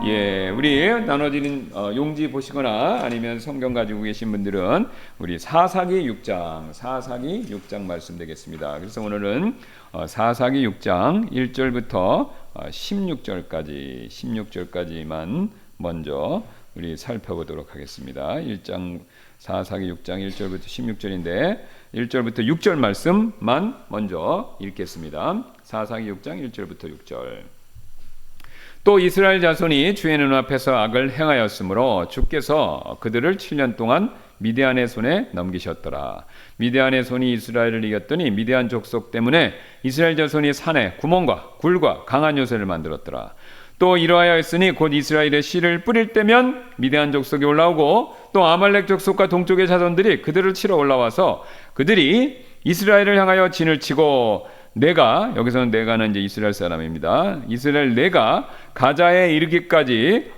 예, 우리 나눠지는 용지 보시거나 아니면 성경 가지고 계신 분들은 우리 사사기 6장 말씀 되겠습니다. 그래서 오늘은 사사기 6장 1절부터 16절까지만 먼저 우리 살펴보도록 하겠습니다. 사사기 6장 1절부터 16절인데 1절부터 6절 말씀만 먼저 읽겠습니다. 사사기 6장 1절부터 6절. 또 이스라엘 자손이 주의 눈앞에서 악을 행하였으므로 주께서 그들을 7년 동안 미디안의 손에 넘기셨더라. 미디안의 손이 이스라엘을 이겼더니 미디안 족속 때문에 이스라엘 자손이 산에 구멍과 굴과 강한 요새를 만들었더라. 또 이러하여 했으니 곧 이스라엘의 씨를 뿌릴 때면 미디안 족속이 올라오고 또 아말렉 족속과 동쪽의 자손들이 그들을 치러 올라와서 그들이 이스라엘을 향하여 진을 치고 여기서는 내가는 이제 이스라엘 사람입니다. 이스라엘 내가 가자에 이르기까지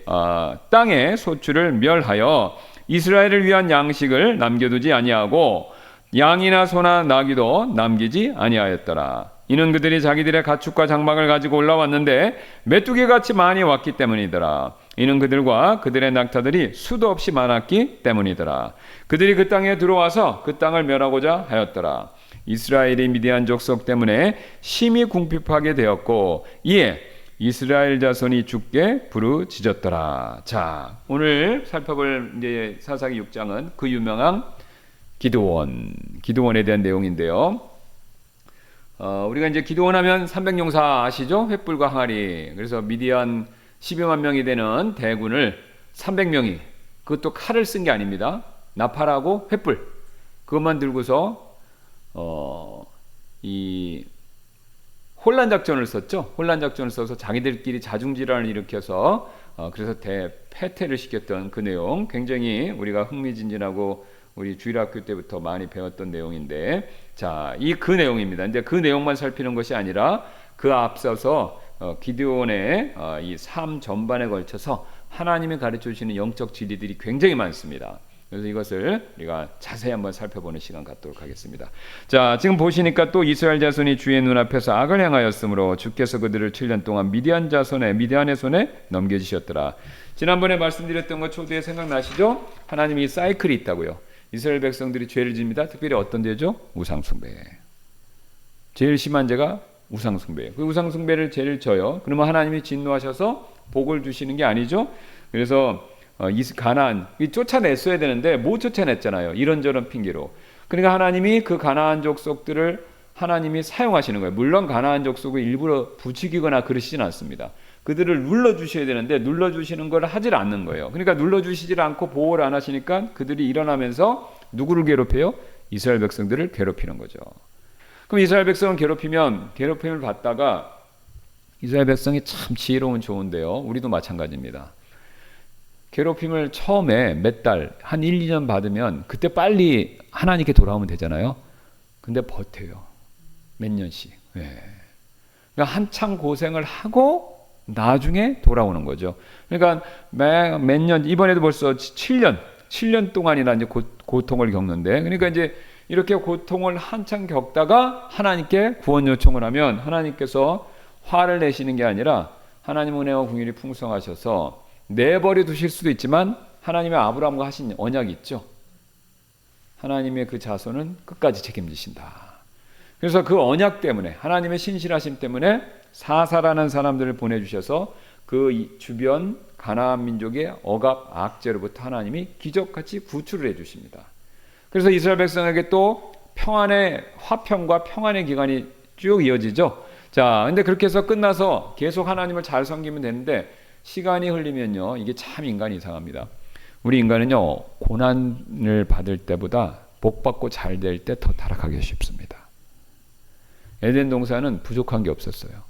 땅의 소출을 멸하여 이스라엘을 위한 양식을 남겨두지 아니하고 양이나 소나 나귀도 남기지 아니하였더라. 이는 그들이 자기들의 가축과 장막을 가지고 올라왔는데 메뚜기같이 많이 왔기 때문이더라. 이는 그들과 그들의 낙타들이 수도 없이 많았기 때문이더라. 그들이 그 땅에 들어와서 그 땅을 멸하고자 하였더라. 이스라엘이 미디안 족속 때문에 심히 궁핍하게 되었고 이에 이스라엘 자손이 죽게 부르짖었더라. 자, 오늘 살펴볼 이제 사사기 6장은 그 유명한 기드온에 대한 내용인데요. 우리가 이제 기드온 하면 300용사 아시죠? 횃불과 항아리. 그래서 미디안 12만 명이 되는 대군을 300명이 그것도 칼을 쓴 게 아닙니다. 나팔하고 횃불 그것만 들고서 이 혼란 작전을 썼죠. 혼란 작전을 써서 자기들끼리 자중질환을 일으켜서 그래서 대패퇴를 시켰던 그 내용 굉장히 우리가 흥미진진하고 우리 주일학교 때부터 많이 배웠던 내용인데 자, 그 내용입니다. 이제 그 내용만 살피는 것이 아니라 그 앞서서 기드온의 이 삶 전반에 걸쳐서 하나님이 가르쳐 주시는 영적 진리들이 굉장히 많습니다. 그래서 이것을 우리가 자세히 한번 살펴보는 시간 갖도록 하겠습니다. 자, 지금 보시니까 또 이스라엘 자손이 주의 눈앞에서 악을 행하였으므로 주께서 그들을 7년 동안 미디안의 손에 넘겨주셨더라. 지난번에 말씀드렸던 것 초대에 생각나시죠? 하나님이 사이클이 있다고요. 이스라엘 백성들이 죄를 집니다. 특별히 어떤 죄죠? 우상숭배. 제일 심한 죄가 우상숭배예요. 그 우상숭배를 죄를 져요. 그러면 하나님이 진노하셔서 복을 주시는 게 아니죠. 그래서 가나안 쫓아냈어야 되는데 못 쫓아냈잖아요. 이런저런 핑계로. 그러니까 하나님이 그 가나안 족속들을 하나님이 사용하시는 거예요. 물론 가나안 족속을 일부러 부추기거나 그러시진 않습니다. 그들을 눌러주셔야 되는데 눌러주시는 걸 하질 않는 거예요. 그러니까 눌러주시질 않고 보호를 안 하시니까 그들이 일어나면서 누구를 괴롭혀요? 이스라엘 백성들을 괴롭히는 거죠. 그럼 이스라엘 백성을 괴롭히면 괴롭힘을 받다가 이스라엘 백성이 참 지혜로운 좋은데요. 우리도 마찬가지입니다. 괴롭힘을 처음에 몇 달, 한 1, 2년 받으면 그때 빨리 하나님께 돌아오면 되잖아요. 근데 버텨요. 몇 년씩. 네. 그러니까 한창 고생을 하고 나중에 돌아오는 거죠. 그러니까 몇 년, 이번에도 벌써 7년 동안이나 이제 고통을 겪는데, 그러니까 이제 이렇게 고통을 한창 겪다가 하나님께 구원 요청을 하면 하나님께서 화를 내시는 게 아니라 하나님 은혜와 긍휼이 풍성하셔서 내버려 두실 수도 있지만 하나님의 아브라함과 하신 언약이 있죠. 하나님의 그 자손은 끝까지 책임지신다. 그래서 그 언약 때문에 하나님의 신실하심 때문에 사사라는 사람들을 보내주셔서 그 주변 가나안 민족의 억압 악재로부터 하나님이 기적같이 구출을 해주십니다. 그래서 이스라엘 백성에게 또 화평과 평안의 기간이 쭉 이어지죠. 자, 근데 그렇게 해서 끝나서 계속 하나님을 잘 섬기면 되는데 시간이 흘리면요, 이게 참 인간이 이상합니다. 우리 인간은요, 고난을 받을 때보다 복 받고 잘 될 때 더 타락하기 쉽습니다. 에덴 동산은 부족한 게 없었어요.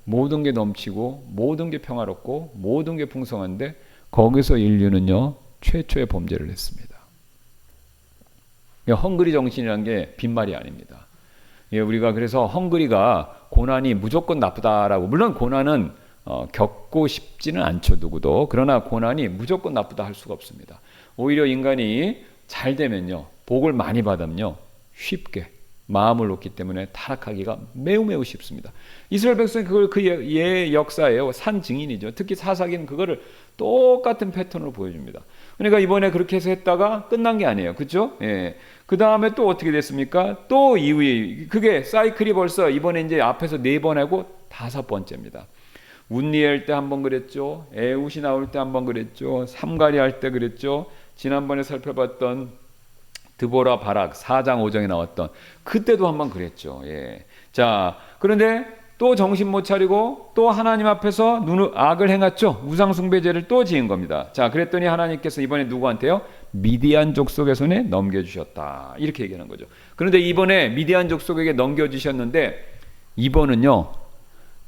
모든 게 넘치고 모든 게 평화롭고 모든 게 풍성한데 거기서 인류는요, 최초의 범죄를 했습니다. 헝그리 정신이라는 게 빈말이 아닙니다. 우리가 그래서 헝그리가 고난이 무조건 나쁘다라고, 물론 고난은 겪고 싶지는 않죠, 누구도. 그러나 고난이 무조건 나쁘다 할 수가 없습니다. 오히려 인간이 잘 되면요, 복을 많이 받으면요, 쉽게 마음을 놓기 때문에 타락하기가 매우 매우 쉽습니다. 이스라엘 백성이 그걸 예 역사예요. 산 증인이죠. 특히 사사기는 그거를 똑같은 패턴으로 보여줍니다. 그러니까 이번에 그렇게 해서 했다가 끝난 게 아니에요. 그렇죠? 예. 그 다음에 또 어떻게 됐습니까? 또 이후에 그게 사이클이 벌써 이번에 이제 앞에서 4번 하고 5번째입니다. 운니엘 때 한 번 그랬죠. 에훗이 나올 때 한 번 그랬죠. 삼가리 할 때 그랬죠. 지난번에 살펴봤던 드보라 바락 4장 5장에 나왔던 그때도 한 번 그랬죠. 예. 자, 그런데 또 정신 못 차리고 또 하나님 앞에서 악을 행했죠. 우상숭배죄를 또 지은 겁니다. 자, 그랬더니 하나님께서 이번에 누구한테요? 미디안 족속의 손에 넘겨주셨다. 이렇게 얘기하는 거죠. 그런데 이번에 미디안 족속에게 넘겨주셨는데 이번은요,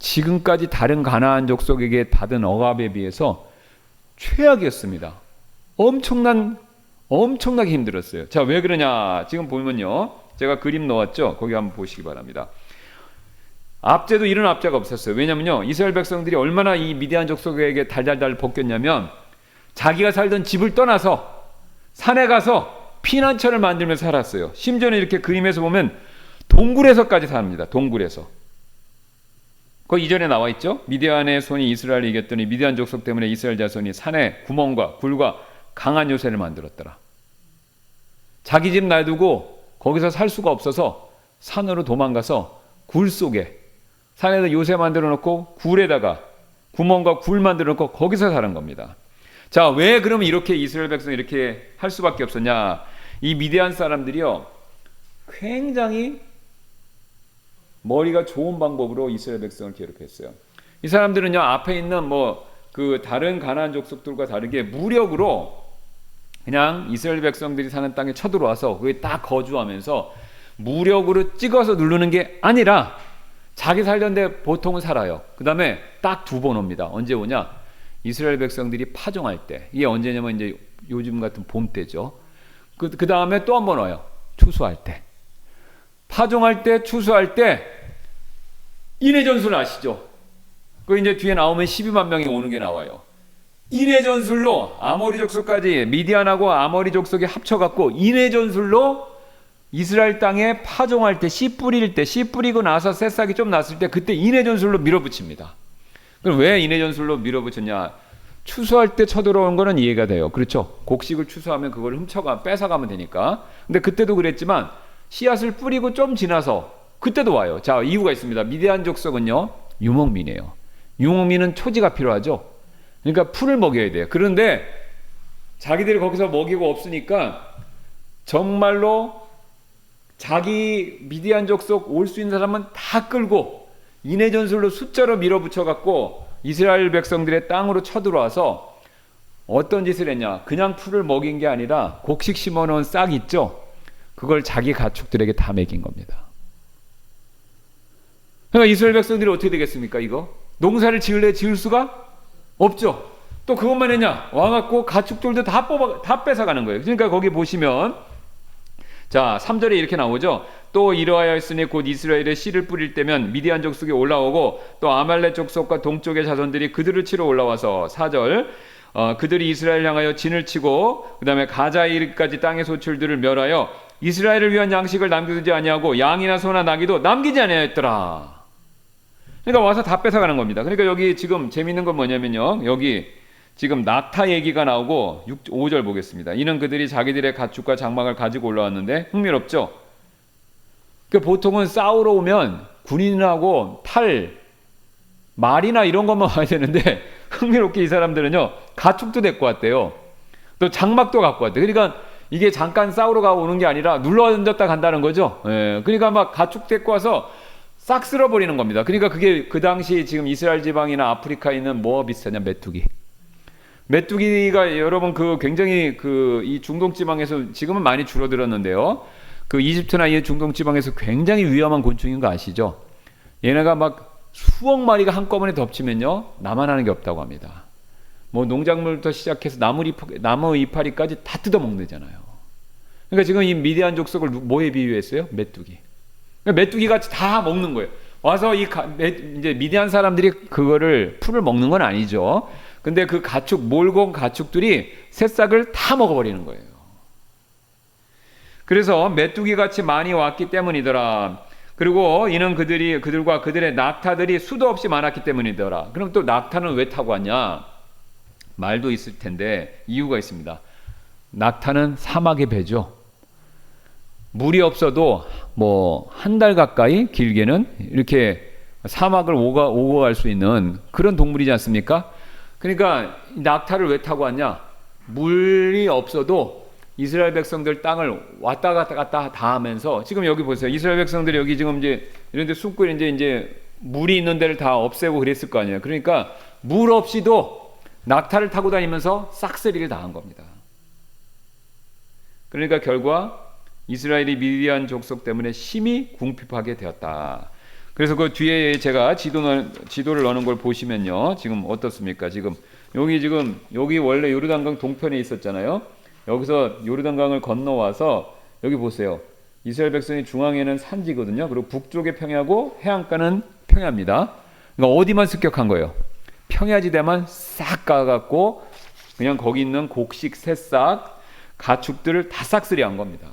지금까지 다른 가나안 족속에게 받은 억압에 비해서 최악이었습니다. 엄청나게 힘들었어요. 자, 왜 그러냐? 지금 보면요, 제가 그림 넣었죠. 거기 한번 보시기 바랍니다. 압제도 이런 압제가 없었어요. 왜냐면요, 이스라엘 백성들이 얼마나 이 미디안 족속에게 달달달 볶였냐면 자기가 살던 집을 떠나서 산에 가서 피난처를 만들면서 살았어요. 심지어는 이렇게 그림에서 보면 동굴에서까지 삽니다. 동굴에서. 그 이전에 나와 있죠. 미디안의 손이 이스라엘을 이겼더니 미디안 족속 때문에 이스라엘 자손이 산에 구멍과 굴과 강한 요새를 만들었더라. 자기 집 놔두고 거기서 살 수가 없어서 산으로 도망가서 굴 속에, 산에다 요새 만들어 놓고 굴에다가 구멍과 굴 만들어 놓고 거기서 사는 겁니다. 자, 왜 그러면 이렇게 이스라엘 백성이 이렇게 할 수밖에 없었냐? 이 미디안 사람들이요, 굉장히 머리가 좋은 방법으로 이스라엘 백성을 괴롭혔어요. 이 사람들은요, 앞에 있는 그 다른 가나안 족속들과 다르게 무력으로 그냥 이스라엘 백성들이 사는 땅에 쳐들어와서 거기 딱 거주하면서 무력으로 찍어서 누르는 게 아니라 자기 살던 데 보통은 살아요. 그 다음에 딱 2번 옵니다. 언제 오냐? 이스라엘 백성들이 파종할 때. 이게 언제냐면 이제 요즘 같은 봄 때죠. 그 다음에 또 한 번 와요. 추수할 때. 파종할 때, 추수할 때 인해전술 아시죠? 그 이제 뒤에 나오면 12만 명이 오는 게 나와요. 인해전술로 아모리 족속까지 미디안하고 아모리 족속이 합쳐갖고 인해전술로 이스라엘 땅에 파종할 때, 씨 뿌릴 때, 씨 뿌리고 나서 새싹이 좀 났을 때 그때 인해전술로 밀어붙입니다. 그럼 왜 인해전술로 밀어붙였냐? 추수할 때 쳐들어온 거는 이해가 돼요. 그렇죠? 곡식을 추수하면 그걸 뺏어가면 되니까. 근데 그때도 그랬지만 씨앗을 뿌리고 좀 지나서 그때도 와요. 자, 이유가 있습니다. 미디안 족속은요, 유목민이에요. 유목민은 초지가 필요하죠. 그러니까 풀을 먹여야 돼요. 그런데 자기들이 거기서 먹이고 없으니까 정말로 자기 미디안 족속 올 수 있는 사람은 다 끌고 인해전술로 숫자로 밀어붙여 갖고 이스라엘 백성들의 땅으로 쳐들어와서 어떤 짓을 했냐? 그냥 풀을 먹인 게 아니라 곡식 심어놓은 싹 있죠? 그걸 자기 가축들에게 다 먹인 겁니다. 그러니까 이스라엘 백성들이 어떻게 되겠습니까? 이거 농사를 지을 수가 없죠. 또 그것만 했냐? 와갖고 가축들도 다 뺏어가는 거예요. 그러니까 거기 보시면 자, 3절에 이렇게 나오죠. 또 이러하여 했으니 곧 이스라엘의 씨를 뿌릴 때면 미디안 족속이 올라오고 또 아말렉 족속과 동쪽의 자손들이 그들을 치러 올라와서 4절 그들이 이스라엘 향하여 진을 치고 그 다음에 가자일까지 땅의 소출들을 멸하여 이스라엘을 위한 양식을 남겨두지 아니하고 양이나 소나 나귀도 남기지 아니하였더라. 그러니까 와서 다 뺏어가는 겁니다. 그러니까 여기 지금 재밌는 건 뭐냐면요, 여기 지금 낙타 얘기가 나오고 5절 보겠습니다. 이는 그들이 자기들의 가축과 장막을 가지고 올라왔는데 흥미롭죠. 그러니까 보통은 싸우러 오면 군인하고 말이나 이런 것만 와야 되는데 흥미롭게 이 사람들은요, 가축도 데리고 왔대요. 또 장막도 갖고 왔대요. 그러니까 이게 잠깐 싸우러 가고 오는 게 아니라 눌러 던졌다 간다는 거죠. 예, 그러니까 막 가축 데리고 와서 싹 쓸어버리는 겁니다. 그러니까 그게 그 당시 지금 이스라엘 지방이나 아프리카에 있는 뭐와 비슷하냐? 메뚜기가 여러분 굉장히 이 중동 지방에서 지금은 많이 줄어들었는데요. 그 이집트나 이 중동 지방에서 굉장히 위험한 곤충인 거 아시죠? 얘네가 막 수억 마리가 한꺼번에 덮치면요, 나만 게 없다고 합니다. 농작물부터 시작해서 나무 이파리까지 다 뜯어먹는잖아요. 그러니까 지금 이 미디안 족속을 뭐에 비유했어요? 메뚜기. 그러니까 메뚜기 같이 다 먹는 거예요. 와서 이제 미디안 사람들이 그거를 풀을 먹는 건 아니죠. 근데 그 몰고 온 가축들이 새싹을 다 먹어버리는 거예요. 그래서 메뚜기 같이 많이 왔기 때문이더라. 그리고 이는 그들과 그들의 낙타들이 수도 없이 많았기 때문이더라. 그럼 또 낙타는 왜 타고 왔냐? 말도 있을 텐데 이유가 있습니다. 낙타는 사막의 배죠. 물이 없어도 뭐 한 달 가까이 길게는 이렇게 사막을 오고 갈 수 있는 그런 동물이지 않습니까? 그러니까 낙타를 왜 타고 왔냐? 물이 없어도 이스라엘 백성들 땅을 왔다 갔다 다 하면서, 지금 여기 보세요. 이스라엘 백성들이 여기 지금 이제 이런 데 숨고 이제 물이 있는 데를 다 없애고 그랬을 거 아니에요. 그러니까 물 없이도 낙타를 타고 다니면서 싹쓸이를 다 한 겁니다. 그러니까 결과 이스라엘이 미디안 족속 때문에 심히 궁핍하게 되었다. 그래서 그 뒤에 제가 지도를 넣는 걸 보시면요, 지금 어떻습니까? 지금 여기 원래 요르단강 동편에 있었잖아요. 여기서 요르단강을 건너와서 여기 보세요. 이스라엘 백성이 중앙에는 산지거든요. 그리고 북쪽에 평야고 해안가는 평야입니다. 그러니까 어디만 습격한 거예요? 평야지대만 싹 가갖고 그냥 거기 있는 곡식, 새싹, 가축들을 다 싹쓸이한 겁니다.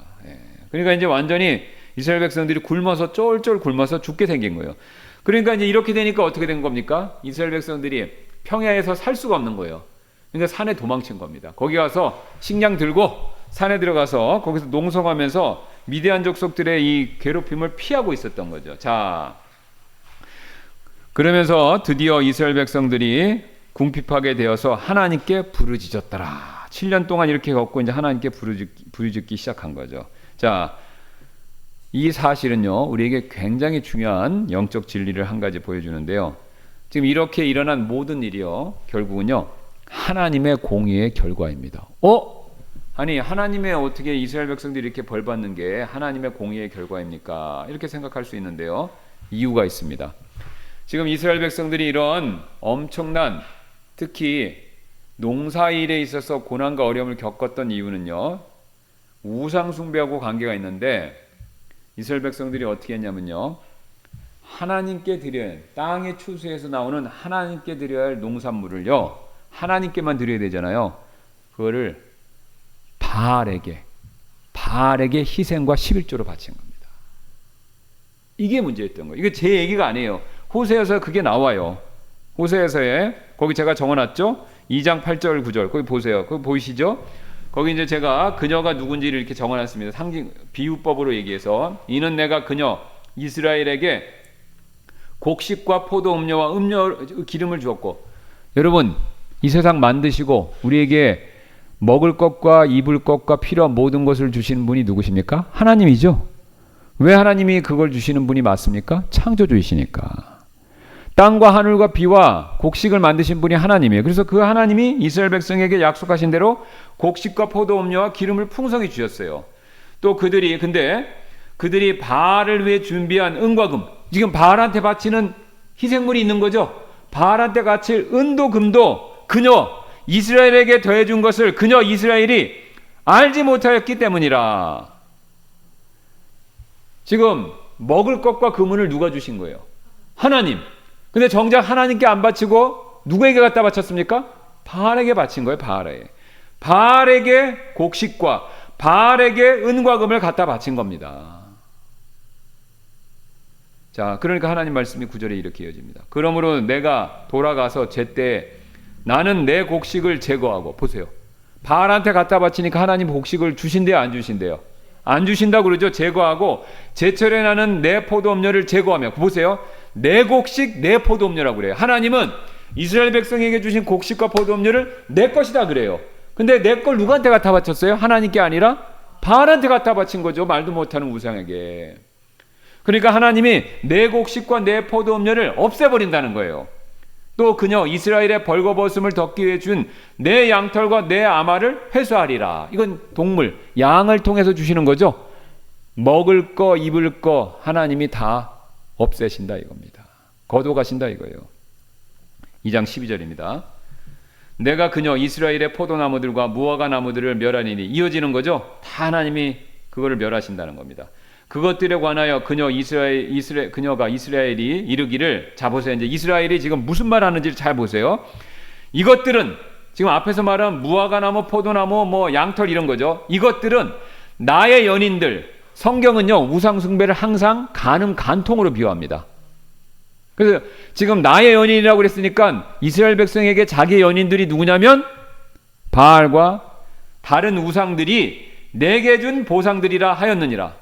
그러니까 이제 완전히 이스라엘 백성들이 굶어서 쫄쫄 굶어서 죽게 생긴 거예요. 그러니까 이제 이렇게 되니까 어떻게 된 겁니까? 이스라엘 백성들이 평야에서 살 수가 없는 거예요. 그러니까 산에 도망친 겁니다. 거기 가서 식량 들고 산에 들어가서 거기서 농성하면서 미디안 족속들의 이 괴롭힘을 피하고 있었던 거죠. 자, 그러면서 드디어 이스라엘 백성들이 궁핍하게 되어서 하나님께 부르짖었더라. 7년 동안 이렇게 걷고 이제 하나님께 부르짖기 시작한 거죠. 자, 이 사실은요, 우리에게 굉장히 중요한 영적 진리를 한 가지 보여주는데요. 지금 이렇게 일어난 모든 일이요, 결국은요, 하나님의 공의의 결과입니다. 아니, 하나님의 어떻게 이스라엘 백성들이 이렇게 벌 받는 게 하나님의 공의의 결과입니까? 이렇게 생각할 수 있는데요, 이유가 있습니다. 지금 이스라엘 백성들이 이런 엄청난, 특히 농사일에 있어서 고난과 어려움을 겪었던 이유는요, 우상 숭배하고 관계가 있는데, 이스라엘 백성들이 어떻게 했냐면요, 하나님께 드려야 할, 땅의 추수에서 나오는 하나님께 드려야 할 농산물을요, 하나님께만 드려야 되잖아요. 그거를 바알에게 희생과 11조로 바친 겁니다. 이게 문제였던 거예요. 이거 제 얘기가 아니에요. 호세아서 그게 나와요. 호세아서에 거기 제가 적어놨죠. 2장 8절 9절 거기 보세요. 거기 보이시죠? 거기 이제 제가 그녀가 누군지를 이렇게 적어놨습니다. 상징 비유법으로 얘기해서, 이는 내가 그녀 이스라엘에게 곡식과 포도 음료와 기름을 주었고. 여러분, 이 세상 만드시고 우리에게 먹을 것과 입을 것과 필요한 모든 것을 주시는 분이 누구십니까? 하나님이죠. 왜 하나님이 그걸 주시는 분이 맞습니까? 창조주이시니까. 땅과 하늘과 비와 곡식을 만드신 분이 하나님이에요. 그래서 그 하나님이 이스라엘 백성에게 약속하신 대로 곡식과 포도 음료와 기름을 풍성히 주셨어요. 또 그들이 바알을 위해 준비한 은과 금, 지금 바알한테 바치는 희생물이 있는 거죠. 바알한테 바칠 은도 금도 그녀 이스라엘에게 더해준 것을 그녀 이스라엘이 알지 못하였기 때문이라. 지금 먹을 것과 금은을 누가 주신 거예요? 하나님. 근데 정작 하나님께 안 바치고 누구에게 갖다 바쳤습니까? 바알에게 바친 거예요. 바알에게 곡식과 바알에게 은과 금을 갖다 바친 겁니다. 자, 그러니까 하나님 말씀이 9절에 이렇게 이어집니다. 그러므로 내가 돌아가서 제때 나는 내 곡식을 제거하고, 보세요. 바알한테 갖다 바치니까 하나님 곡식을 주신대요, 안 주신대요? 안 주신다고 그러죠. 제거하고, 제철에 나는 내 포도 음료를 제거하며, 보세요. 내 곡식 내 포도 음료라고 그래요. 하나님은 이스라엘 백성에게 주신 곡식과 포도 음료를 내 것이다 그래요. 근데 내 걸 누구한테 갖다 바쳤어요? 하나님께 아니라 바알한테 갖다 바친 거죠. 말도 못하는 우상에게. 그러니까 하나님이 내 곡식과 내 포도 음료를 없애버린다는 거예요. 또 그녀 이스라엘의 벌거벗음을 덮기 위해 준 내 양털과 내 아마를 회수하리라. 이건 동물, 양을 통해서 주시는 거죠. 먹을 거 입을 거 하나님이 다 없애신다 이겁니다. 거둬가신다 이거예요. 2장 12절입니다. 내가 그녀 이스라엘의 포도나무들과 무화과 나무들을 멸하니니, 이어지는 거죠. 다 하나님이 그거를 멸하신다는 겁니다. 그것들에 관하여 그녀가 이스라엘이 이르기를, 자 보세요. 이제 이스라엘이 지금 무슨 말 하는지 잘 보세요. 이것들은 지금 앞에서 말한 무화과 나무, 포도나무, 뭐 양털 이런 거죠. 이것들은 나의 연인들, 성경은요 우상 숭배를 항상 간음 간통으로 비유합니다. 그래서 지금 나의 연인이라고 그랬으니까 이스라엘 백성에게 자기의 연인들이 누구냐면 바알과 다른 우상들이 내게 준 보상들이라 하였느니라.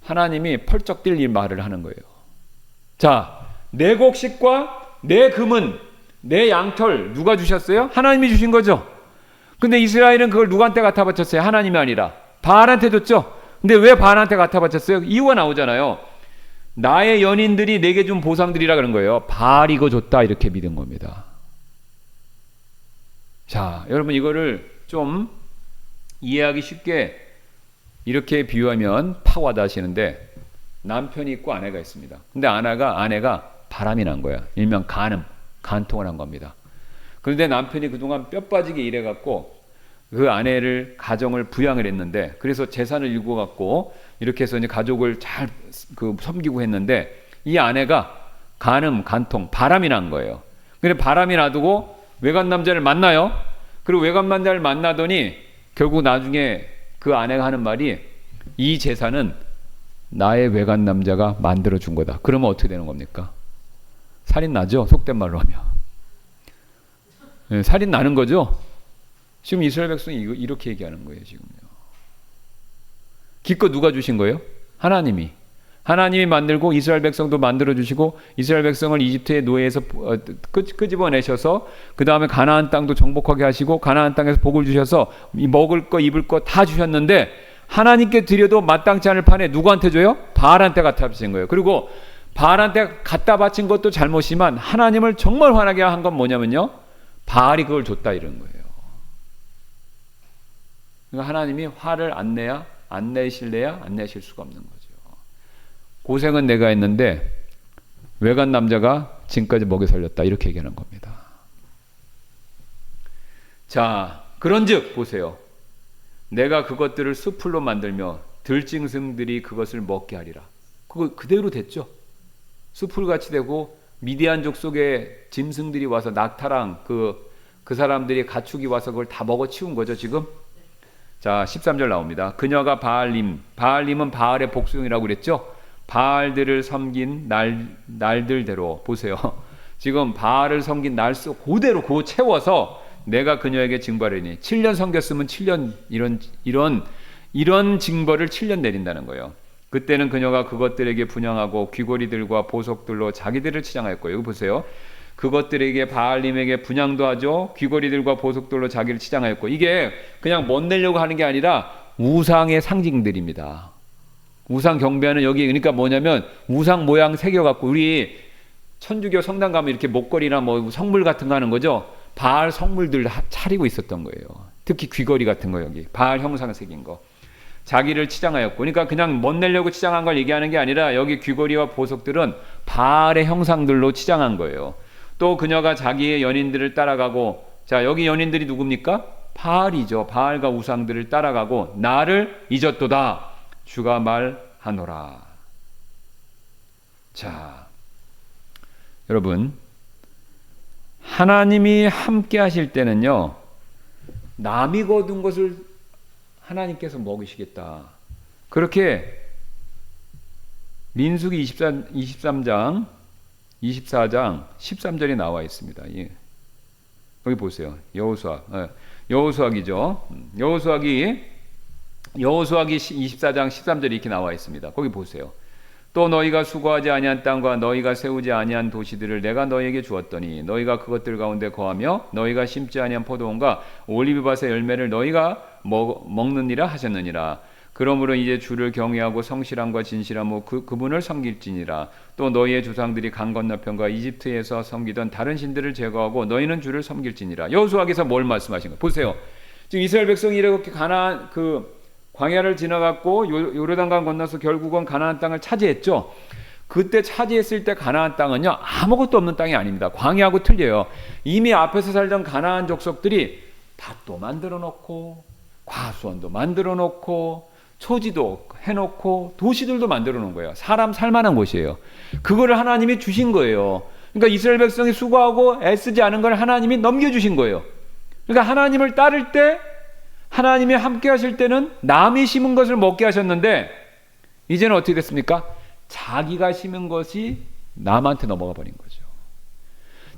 하나님이 펄쩍 뛸 이 말을 하는 거예요. 자, 내 곡식과 내 금은, 내 양털 누가 주셨어요? 하나님이 주신 거죠. 근데 이스라엘은 그걸 누구한테 갖다 바쳤어요? 하나님이 아니라 바알한테 줬죠. 근데 왜 바알한테 갖다 바쳤어요? 이유가 나오잖아요. 나의 연인들이 내게 준 보상들이라 그런 거예요. 바알이 이거 줬다 이렇게 믿은 겁니다. 자, 여러분 이거를 좀 이해하기 쉽게 이렇게 비유하면 팍 와닿으시는데, 남편이 있고 아내가 있습니다. 근데 아내가 바람이 난 거야. 일명 간통을 한 겁니다. 그런데 남편이 그동안 뼈 빠지게 일해갖고 그 아내를 가정을 부양을 했는데, 그래서 재산을 일궈갖고 이렇게 해서 이제 가족을 잘 섬기고 했는데, 이 아내가 간통 바람이 난 거예요. 근데 바람이 놔두고 외간 남자를 만나요. 그리고 외간 남자를 만나더니 결국 나중에 그 아내가 하는 말이, 이 재산은 나의 외간 남자가 만들어 준 거다. 그러면 어떻게 되는 겁니까? 살인 나죠? 속된 말로 하면. 네, 살인 나는 거죠? 지금 이스라엘 백성이 이렇게 얘기하는 거예요, 지금요. 기껏 누가 주신 거예요? 하나님이 만들고 이스라엘 백성도 만들어 주시고, 이스라엘 백성을 이집트의 노예에서 끄집어내셔서 그 다음에 가나안 땅도 정복하게 하시고, 가나안 땅에서 복을 주셔서 먹을 거 입을 거 다 주셨는데, 하나님께 드려도 마땅치 않을 판에 누구한테 줘요? 바알한테 갖다 바친 거예요. 그리고 바알한테 갖다 바친 것도 잘못이지만 하나님을 정말 화나게 한 건 뭐냐면요, 바알이 그걸 줬다 이런 거예요. 그러니까 하나님이 화를 안 내실래야 안 내실 수가 없는 거죠. 고생은 내가 했는데 외간 남자가 지금까지 먹여 살렸다 이렇게 얘기하는 겁니다. 자, 그런즉 보세요. 내가 그것들을 수풀로 만들며 들짐승들이 그것을 먹게 하리라. 그거 그대로 됐죠. 수풀같이 되고, 미디안 족속의 짐승들이 와서 낙타랑 그 사람들이 가축이 와서 그걸 다 먹어치운 거죠 지금. 자, 13절 나옵니다. 그녀가 바알님은 바알의 복숭이라고 그랬죠. 바알들을 섬긴 날들대로 보세요. 지금 바알을 섬긴 날수 그대로 그거 채워서 내가 그녀에게 징벌하니, 7년 섬겼으면 7년 이런 징벌을 7년 내린다는 거예요. 그때는 그녀가 그것들에게 분향하고 귀고리들과 보석들로 자기들을 치장하였고, 여기 보세요. 그것들에게 바알님에게 분향도 하죠. 귀고리들과 보석들로 자기를 치장하였고, 이게 그냥 멋내려고 하는 게 아니라 우상의 상징들입니다. 우상 경배하는, 여기 그러니까 뭐냐면 우상 모양 새겨갖고, 우리 천주교 성당 가면 이렇게 목걸이나 뭐 성물 같은 거 하는 거죠. 바알 성물들 차리고 있었던 거예요. 특히 귀걸이 같은 거, 여기 바알 형상 새긴 거. 자기를 치장하였고, 그러니까 그냥 멋내려고 치장한 걸 얘기하는 게 아니라 여기 귀걸이와 보석들은 바알의 형상들로 치장한 거예요. 또 그녀가 자기의 연인들을 따라가고, 자, 여기 연인들이 누굽니까? 바알이죠. 바알과 우상들을 따라가고 나를 잊었도다 주가 말하노라. 자, 여러분, 하나님이 함께 하실 때는요, 남이 거둔 것을 하나님께서 먹이시겠다. 그렇게 민수기 24장 13절에 나와 있습니다. 예. 여기 보세요. 여호수아기죠. 여호수아기 24장 13절에 이렇게 나와 있습니다. 거기 보세요. 또 너희가 수고하지 아니한 땅과 너희가 세우지 아니한 도시들을 내가 너희에게 주었더니 너희가 그것들 가운데 거하며 너희가 심지 아니한 포도원과 올리브밭의 열매를 너희가 먹느니라 하셨느니라. 그러므로 이제 주를 경외하고 성실함과 진실함으로 그분을 섬길지니라. 또 너희의 조상들이 강 건너편과 이집트에서 섬기던 다른 신들을 제거하고 너희는 주를 섬길지니라. 여호수아기서 뭘 말씀하신 거예요? 보세요. 지금 이스라엘 백성이 이렇게 가나안 광야를 지나갔고 요르단강 건너서 결국은 가나안 땅을 차지했죠. 그때 차지했을 때 가나안 땅은요, 아무것도 없는 땅이 아닙니다. 광야하고 틀려요. 이미 앞에서 살던 가나안 족속들이 밭도 만들어 놓고 과수원도 만들어 놓고 초지도 해놓고 도시들도 만들어 놓은 거예요. 사람 살만한 곳이에요. 그거를 하나님이 주신 거예요. 그러니까 이스라엘 백성이 수고하고 애쓰지 않은 걸 하나님이 넘겨주신 거예요. 그러니까 하나님을 따를 때 하나님이 함께 하실 때는 남이 심은 것을 먹게 하셨는데 이제는 어떻게 됐습니까? 자기가 심은 것이 남한테 넘어가 버린 거죠.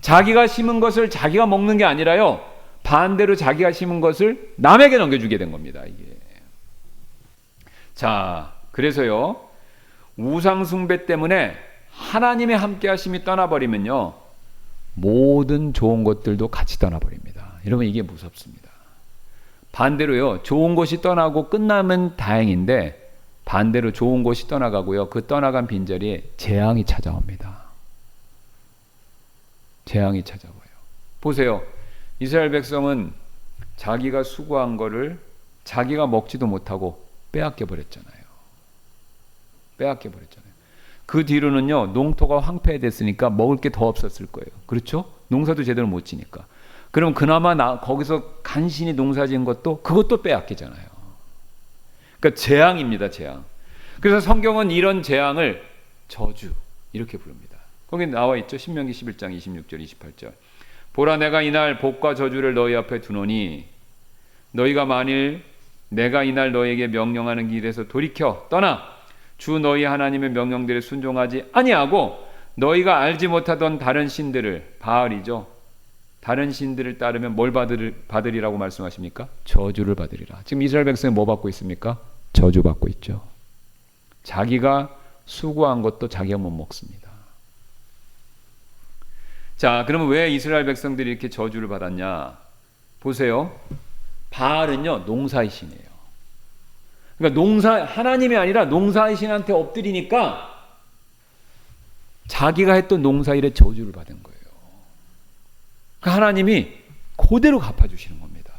자기가 심은 것을 자기가 먹는 게 아니라요, 반대로 자기가 심은 것을 남에게 넘겨주게 된 겁니다. 이게. 자, 그래서요, 우상 숭배 때문에 하나님의 함께 하심이 떠나버리면요, 모든 좋은 것들도 같이 떠나버립니다. 여러분, 이게 무섭습니다. 반대로요, 좋은 것이 떠나고 끝나면 다행인데 반대로 좋은 것이 떠나가고요, 그 떠나간 빈자리에 재앙이 찾아옵니다. 재앙이 찾아와요. 보세요. 이스라엘 백성은 자기가 수고한 거를 자기가 먹지도 못하고 빼앗겨 버렸잖아요. 빼앗겨 버렸잖아요. 그 뒤로는요, 농토가 황폐됐으니까 먹을 게 더 없었을 거예요. 그렇죠? 농사도 제대로 못 지니까. 그럼 그나마 거기서 간신히 농사 지은 것도 그것도 빼앗기잖아요. 그러니까 재앙입니다, 재앙. 그래서 성경은 이런 재앙을 저주 이렇게 부릅니다. 거기 나와 있죠. 신명기 11장 26절 28절. 보라, 내가 이날 복과 저주를 너희 앞에 두노니 너희가 만일 내가 이날 너희에게 명령하는 길에서 돌이켜 떠나 주 너희 하나님의 명령들에 순종하지 아니하고 너희가 알지 못하던 다른 신들을, 바알이죠, 다른 신들을 따르면 뭘 받으리라고 말씀하십니까? 저주를 받으리라. 지금 이스라엘 백성이 뭐 받고 있습니까? 저주 받고 있죠. 자기가 수고한 것도 자기가 못 먹습니다. 자, 그러면 왜 이스라엘 백성들이 이렇게 저주를 받았냐? 보세요. 바알은요, 농사의 신이에요. 그러니까 하나님이 아니라 농사의 신한테 엎드리니까 자기가 했던 농사일에 저주를 받은 거예요. 그러니까 하나님이 그대로 갚아주시는 겁니다.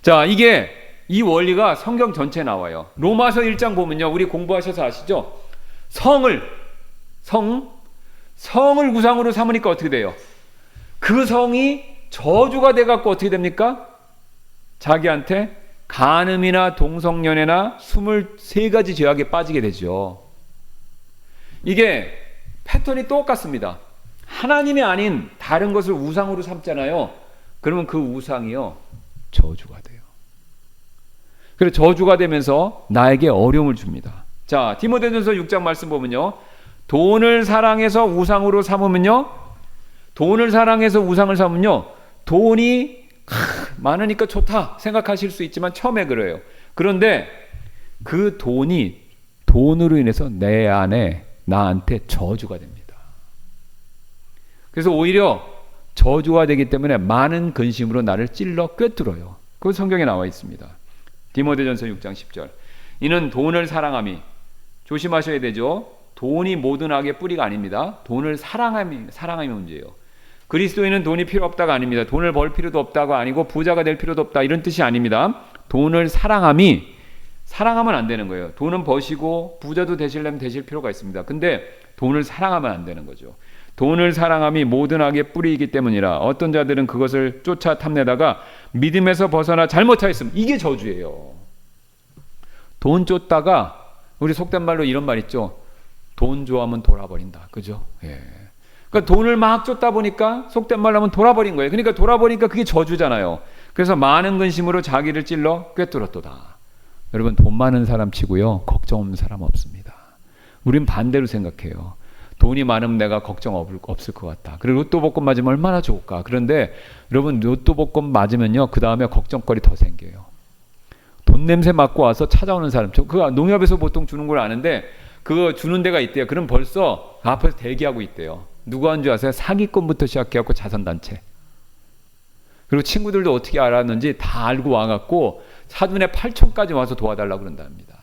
자, 이 원리가 성경 전체에 나와요. 로마서 1장 보면요, 우리 공부하셔서 아시죠? 성을 우상으로 삼으니까 어떻게 돼요? 그 성이 저주가 돼갖고 어떻게 됩니까? 자기한테 간음이나 동성연애나 23가지 죄악에 빠지게 되죠. 이게 패턴이 똑같습니다. 하나님이 아닌 다른 것을 우상으로 삼잖아요. 그러면 그 우상이요, 저주가 돼요. 그래서 저주가 되면서 나에게 어려움을 줍니다. 자, 디모데전서 6장 말씀 보면요, 돈을 사랑해서 우상으로 삼으면요, 돈이 많으니까 좋다 생각하실 수 있지만 처음에 그래요. 그런데 그 돈으로 인해서 내 안에 나한테 저주가 됩니다. 그래서 오히려 저주가 되기 때문에 많은 근심으로 나를 찔러 꿰뚫어요. 그건 성경에 나와 있습니다. 디모데전서 6장 10절. 이는 돈을 사랑함이, 조심하셔야 되죠. 돈이 모든 악의 뿌리가 아닙니다. 돈을 사랑함이 문제예요. 그리스도인은 돈이 필요 없다가 아닙니다. 돈을 벌 필요도 없다가 아니고 부자가 될 필요도 없다 이런 뜻이 아닙니다. 돈을 사랑하면 안 되는 거예요. 돈은 버시고 부자도 되시려면 되실 필요가 있습니다. 근데 돈을 사랑하면 안 되는 거죠. 돈을 사랑함이 모든 악의 뿌리이기 때문이라. 어떤 자들은 그것을 쫓아 탐내다가 믿음에서 벗어나 잘못하였음. 이게 저주예요. 돈 쫓다가, 우리 속된 말로 이런 말 있죠. 돈 좋아하면 돌아버린다. 그죠? 예. 그러니까 돈을 막 쫓다 보니까 속된 말로 하면 돌아버린 거예요. 그러니까 돌아버리니까 그게 저주잖아요. 그래서 많은 근심으로 자기를 찔러 꿰뚫었도다. 여러분, 돈 많은 사람 치고요, 걱정 없는 사람 없습니다. 우린 반대로 생각해요. 돈이 많으면 내가 걱정 없을 것 같다. 그리고 로또 복권 맞으면 얼마나 좋을까. 그런데 여러분, 로또 복권 맞으면요, 그 다음에 걱정거리 더 생겨요. 돈 냄새 맡고 와서 찾아오는 사람, 그거 농협에서 보통 주는 걸 아는데 그거 주는 데가 있대요. 그럼 벌써 앞에서 대기하고 있대요. 누구 한 줄 아세요? 사기꾼부터 시작해갖고 자선단체. 그리고 친구들도 어떻게 알았는지 다 알고 와갖고 사돈의 8촌까지 와서 도와달라고 그런답니다.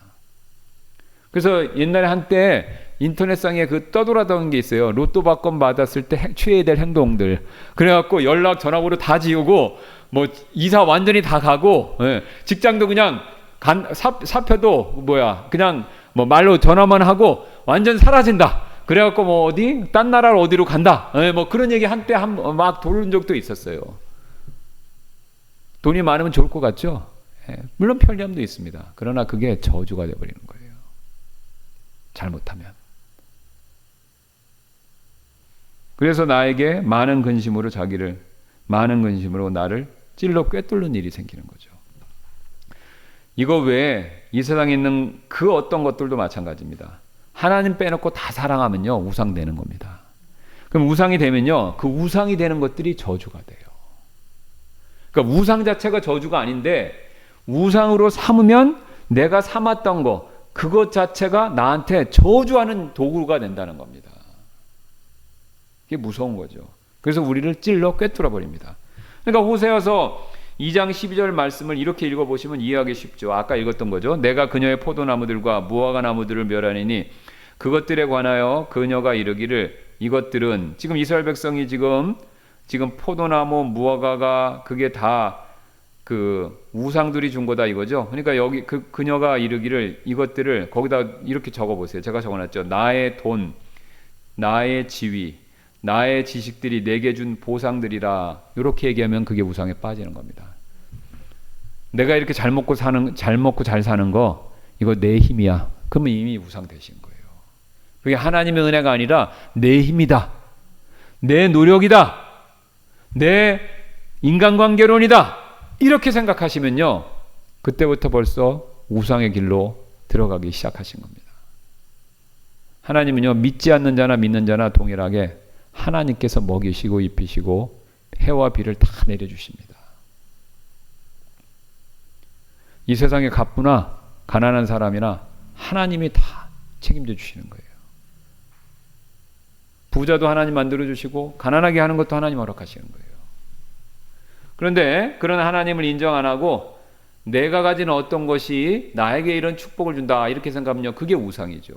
그래서 옛날에 한때 인터넷상에 그 떠돌아다니는 게 있어요. 로또 받건 받았을 때 취해야 될 행동들. 그래갖고 연락 전화번호 다 지우고 뭐 이사 완전히 다 가고, 예, 직장도 그냥 사표도 그냥 뭐 말로 전화만 하고 완전 사라진다. 그래갖고 뭐 딴 나라로 어디로 간다. 예, 뭐 그런 얘기 한때 막 돌은 적도 있었어요. 돈이 많으면 좋을 것 같죠? 예, 물론 편리함도 있습니다. 그러나 그게 저주가 되어버리는 거예요. 잘못하면. 그래서 나에게 많은 근심으로 나를 찔러 꿰뚫는 일이 생기는 거죠. 이거 외에 이 세상에 있는 그 어떤 것들도 마찬가지입니다. 하나님 빼놓고 다 사랑하면요, 우상 되는 겁니다. 그럼 우상이 되면요, 그 우상이 되는 것들이 저주가 돼요. 그러니까 우상 자체가 저주가 아닌데 우상으로 삼으면 내가 삼았던 거, 그것 자체가 나한테 저주하는 도구가 된다는 겁니다. 이게 무서운 거죠. 그래서 우리를 찔러 꿰뚫어 버립니다. 그러니까 호세아서 2장 12절 말씀을 이렇게 읽어보시면 이해하기 쉽죠. 아까 읽었던 거죠. 내가 그녀의 포도나무들과 무화과 나무들을 멸하니니 그것들에 관하여 그녀가 이르기를 이것들은 지금 이스라엘 백성이 지금 포도나무 무화과가 그게 다 그 우상들이 준 거다 이거죠. 그러니까 여기 그녀가 이르기를 이것들을 거기다 이렇게 적어보세요. 제가 적어놨죠. 나의 돈, 나의 지위, 나의 지식들이 내게 준 보상들이라. 이렇게 얘기하면 그게 우상에 빠지는 겁니다. 내가 이렇게 잘 먹고 잘 사는 거 이거 내 힘이야. 그러면 이미 우상 되신 거예요. 그게 하나님의 은혜가 아니라 내 힘이다, 내 노력이다, 내 인간관계론이다, 이렇게 생각하시면요, 그때부터 벌써 우상의 길로 들어가기 시작하신 겁니다. 하나님은요, 믿지 않는 자나 믿는 자나 동일하게 하나님께서 먹이시고 입히시고 해와 비를 다 내려주십니다. 이 세상에 갑부나 가난한 사람이나 하나님이 다 책임져 주시는 거예요. 부자도 하나님 만들어주시고 가난하게 하는 것도 하나님 허락하시는 거예요. 그런데 그런 하나님을 인정 안 하고 내가 가진 어떤 것이 나에게 이런 축복을 준다 이렇게 생각하면요, 그게 우상이죠.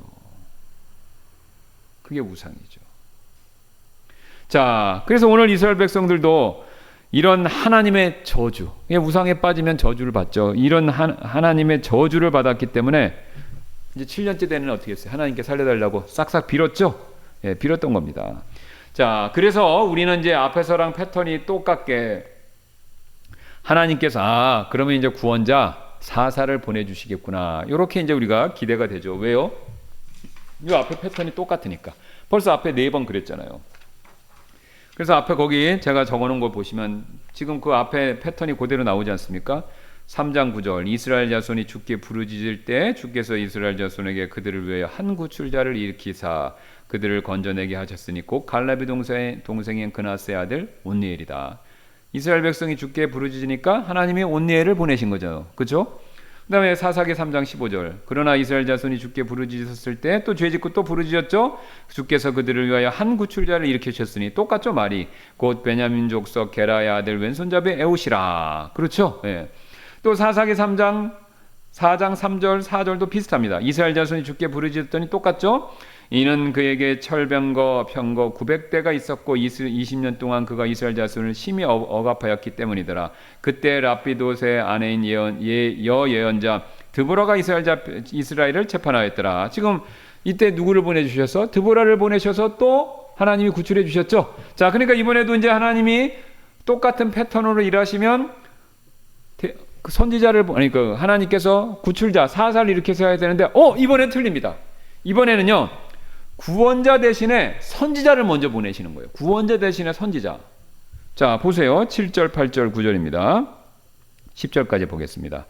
그게 우상이죠. 자, 그래서 오늘 이스라엘 백성들도 이런 하나님의 저주, 우상에 빠지면 저주를 받죠. 이런 하나님의 저주를 받았기 때문에 이제 7년째 되는 어떻게 했어요? 하나님께 살려달라고 싹싹 빌었죠. 예, 빌었던 겁니다. 자, 그래서 우리는 이제 앞에서랑 패턴이 똑같게 하나님께서 그러면 이제 구원자 사사를 보내주시겠구나. 이렇게 이제 우리가 기대가 되죠. 왜요? 이 앞에 패턴이 똑같으니까. 벌써 앞에 4번 그랬잖아요. 그래서 앞에 거기 제가 적어놓은 거 보시면 지금 그 앞에 패턴이 그대로 나오지 않습니까? 3장 9절 이스라엘 자손이 주께 부르짖을 때 주께서 이스라엘 자손에게 그들을 위하여 한 구출자를 일으키사 그들을 건져내게 하셨으니 곧 갈렙의 동생인 그나스의 아들 온니엘이다. 이스라엘 백성이 주께 부르짖으니까 하나님이 온니엘을 보내신 거죠. 그렇죠? 그 다음에 사사기 3장 15절 그러나 이스라엘 자손이 주께 부르짖었을 때 또 죄짓고 또 부르짖었죠. 주께서 그들을 위하여 한 구출자를 일으키셨으니 똑같죠. 말이 곧 베냐민 족속 게라의 아들 왼손잡이 에웃이라. 그렇죠. 예. 또 사사기 3장 3절 4절도 비슷합니다. 이스라엘 자손이 주께 부르짖었더니 똑같죠. 이는 그에게 철병거 병거 900대가 있었고 20년 동안 그가 이스라엘 자손을 심히 억압하였기 때문이더라. 그때 라피돗의 아내인 여예언자 드보라가 이스라엘을 재판하였더라. 지금 이때 누구를 보내주셔서 드보라를 보내셔서 또 하나님이 구출해 주셨죠. 자, 그러니까 이번에도 이제 하나님이 똑같은 패턴으로 일하시면 선지자를 하나님께서 구출자 사사를 일으켜서 해야 되는데 이번엔 틀립니다. 이번에는요, 구원자 대신에 선지자를 먼저 보내시는 거예요. 구원자 대신에 선지자. 자, 보세요. 7절, 8절, 9절입니다. 10절까지 보겠습니다.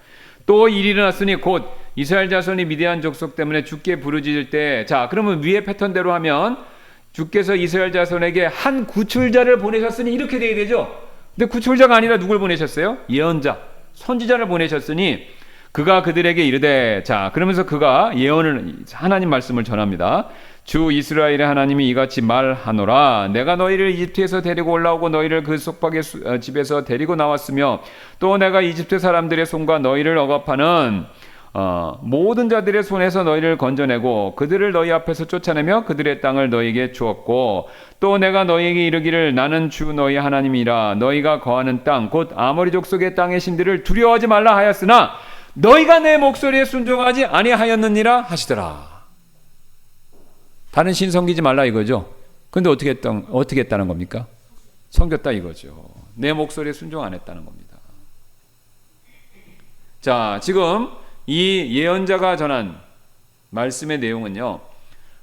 또 일이 일어났으니 곧 이스라엘 자손이 미디안 족속 때문에 주께 부르짖을 때, 자, 그러면 위의 패턴대로 하면 주께서 이스라엘 자손에게 한 구출자를 보내셨으니 이렇게 돼야 되죠. 근데 구출자가 아니라 누굴 보내셨어요? 예언자, 선지자를 보내셨으니 그가 그들에게 이르되, 자, 그러면서 그가 예언을, 하나님 말씀을 전합니다. 주 이스라엘의 하나님이 이같이 말하노라. 내가 너희를 이집트에서 데리고 올라오고 너희를 그 속박의 집에서 데리고 나왔으며 또 내가 이집트 사람들의 손과 너희를 억압하는 모든 자들의 손에서 너희를 건져내고 그들을 너희 앞에서 쫓아내며 그들의 땅을 너희에게 주었고 또 내가 너희에게 이르기를 나는 주 너희 하나님이라. 너희가 거하는 땅 곧 아모리 족속의 땅의 신들을 두려워하지 말라 하였으나 너희가 내 목소리에 순종하지 아니하였느니라 하시더라. 다른 신 섬기지 말라 이거죠. 근데 어떻게 했다는 겁니까? 섬겼다 이거죠. 내 목소리에 순종 안 했다는 겁니다. 자, 지금 이 예언자가 전한 말씀의 내용은요,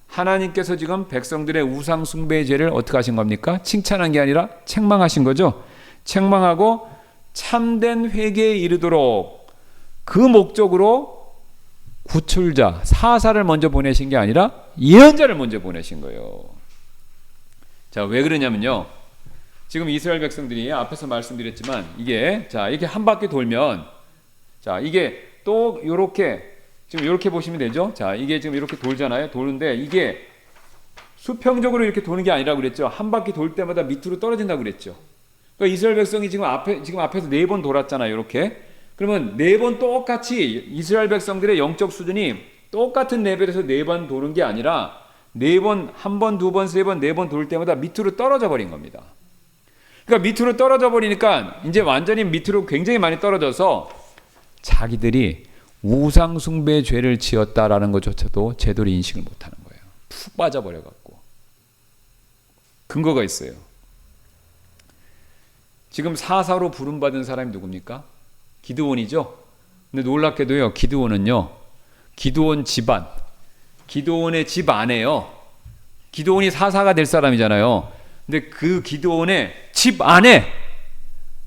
하나님께서 지금 백성들의 우상 숭배의 죄를 어떻게 하신 겁니까? 칭찬한 게 아니라 책망하신 거죠. 책망하고 참된 회개에 이르도록 그 목적으로 구출자, 사사를 먼저 보내신 게 아니라 예언자를 먼저 보내신 거예요. 자, 왜 그러냐면요. 지금 이스라엘 백성들이 앞에서 말씀드렸지만 이게 이렇게 한 바퀴 돌면 이게 또 요렇게 지금 이렇게 보시면 되죠. 자, 이게 지금 이렇게 돌잖아요. 도는데 이게 수평적으로 이렇게 도는 게 아니라고 그랬죠. 한 바퀴 돌 때마다 밑으로 떨어진다고 그랬죠. 그러니까 이스라엘 백성이 지금 앞에서 4번 돌았잖아요. 이렇게. 그러면 4번 똑같이 이스라엘 백성들의 영적 수준이 똑같은 레벨에서 4번 도는 게 아니라 4번, 1번, 2번, 3번, 4번 돌 때마다 밑으로 떨어져 버린 겁니다. 그러니까 밑으로 떨어져 버리니까 이제 완전히 밑으로 굉장히 많이 떨어져서 자기들이 우상 숭배 죄를 지었다라는 것조차도 제대로 인식을 못하는 거예요. 푹 빠져버려갖고. 근거가 있어요. 지금 사사로 부름받은 사람이 누굽니까? 기드온이죠. 근데 놀랍게도요, 기드온은요, 기드온 집안, 기드온의 집 안에요. 기드온이 사사가 될 사람이잖아요. 근데 그 기드온의 집 안에,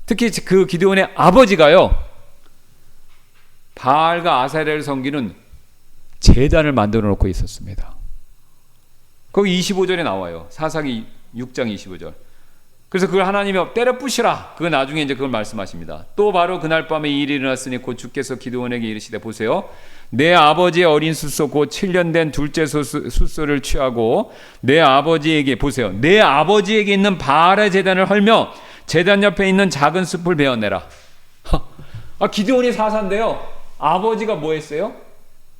특히 그 기드온의 아버지가요, 바알과 아세라를 섬기는 제단을 만들어 놓고 있었습니다. 거기 25절에 나와요. 사사기 6장 25절. 그래서 그걸 하나님이 때려 부시라. 그거 나중에 이제 그걸 말씀하십니다. 또 바로 그날 밤에 이 일이 일어났으니 곧 주께서 기드온에게 이르시되 보세요. 내 아버지의 어린 숫소 곧 7년 된 둘째 숫소를 취하고 내 아버지에게 보세요. 내 아버지에게 있는 바알의 제단을 헐며 제단 옆에 있는 작은 숲을 베어내라. 기드온이 사사인데요. 아버지가 뭐 했어요?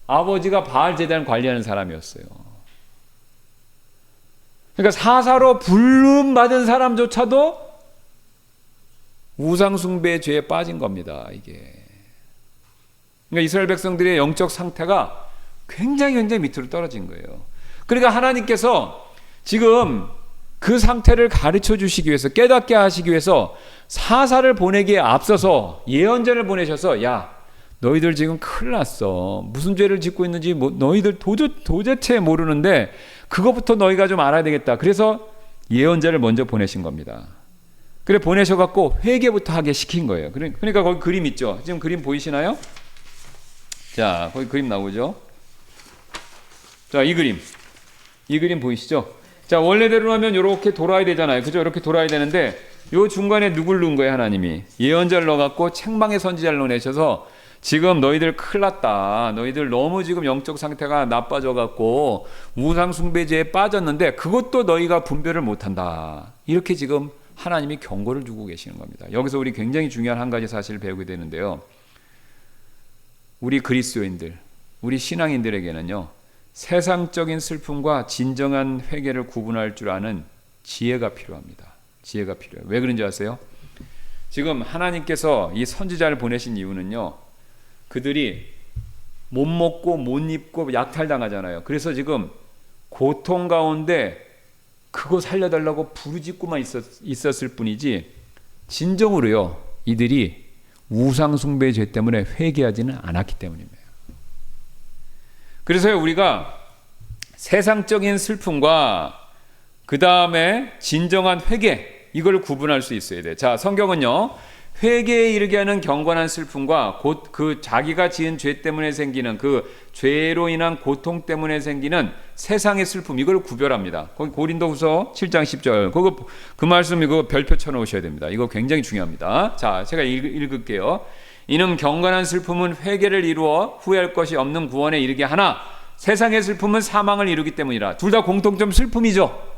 아버지가 바알 제단을 관리하는 사람이었어요. 그러니까 사사로 부름받은 사람조차도 우상숭배의 죄에 빠진 겁니다. 이게. 그러니까 이스라엘 백성들의 영적 상태가 굉장히 밑으로 떨어진 거예요. 그러니까 하나님께서 지금 그 상태를 가르쳐 주시기 위해서, 깨닫게 하시기 위해서 사사를 보내기에 앞서서 예언자를 보내셔서, 야, 너희들 지금 큰일 났어. 무슨 죄를 짓고 있는지 너희들 도대체 모르는데 그것부터 너희가 좀 알아야 되겠다. 그래서 예언자를 먼저 보내신 겁니다. 그래 보내셔갖고 회개부터 하게 시킨 거예요. 그러니까 거기 그림 있죠. 지금 그림 보이시나요? 자, 거기 그림 나오죠. 자, 이 그림 보이시죠? 자, 원래대로 하면 이렇게 돌아야 되잖아요. 그죠? 이렇게 돌아야 되는데 요 중간에 누굴 넣은 거예요? 하나님이 예언자를 넣어갖고 책망의 선지자를 넣으셔서 지금 너희들 큰일 났다. 너희들 너무 지금 영적 상태가 나빠져갖고 우상숭배죄에 빠졌는데 그것도 너희가 분별을 못한다. 이렇게 지금 하나님이 경고를 주고 계시는 겁니다. 여기서 우리 굉장히 중요한 한 가지 사실을 배우게 되는데요. 우리 그리스도인들, 우리 신앙인들에게는요, 세상적인 슬픔과 진정한 회개를 구분할 줄 아는 지혜가 필요합니다. 지혜가 필요해요. 왜 그런지 아세요? 지금 하나님께서 이 선지자를 보내신 이유는요, 그들이 못 먹고 못 입고 약탈당하잖아요. 그래서 지금 고통 가운데 그거 살려달라고 부르짖고만 있었을 뿐이지 진정으로요, 이들이 우상숭배 죄 때문에 회개하지는 않았기 때문입니다. 그래서 우리가 세상적인 슬픔과 그 다음에 진정한 회개, 이걸 구분할 수 있어야 돼요. 자, 성경은요, 회개에 이르게 하는 경건한 슬픔과 곧 그 자기가 지은 죄 때문에 생기는 그 죄로 인한 고통 때문에 생기는 세상의 슬픔, 이걸 구별합니다. 거기 고린도후서 7장 10절 그 말씀 이거 별표 쳐놓으셔야 됩니다. 이거 굉장히 중요합니다. 자, 제가 읽을게요. 이는 경건한 슬픔은 회개를 이루어 후회할 것이 없는 구원에 이르게 하나 세상의 슬픔은 사망을 이루기 때문이라. 둘 다 공통점 슬픔이죠.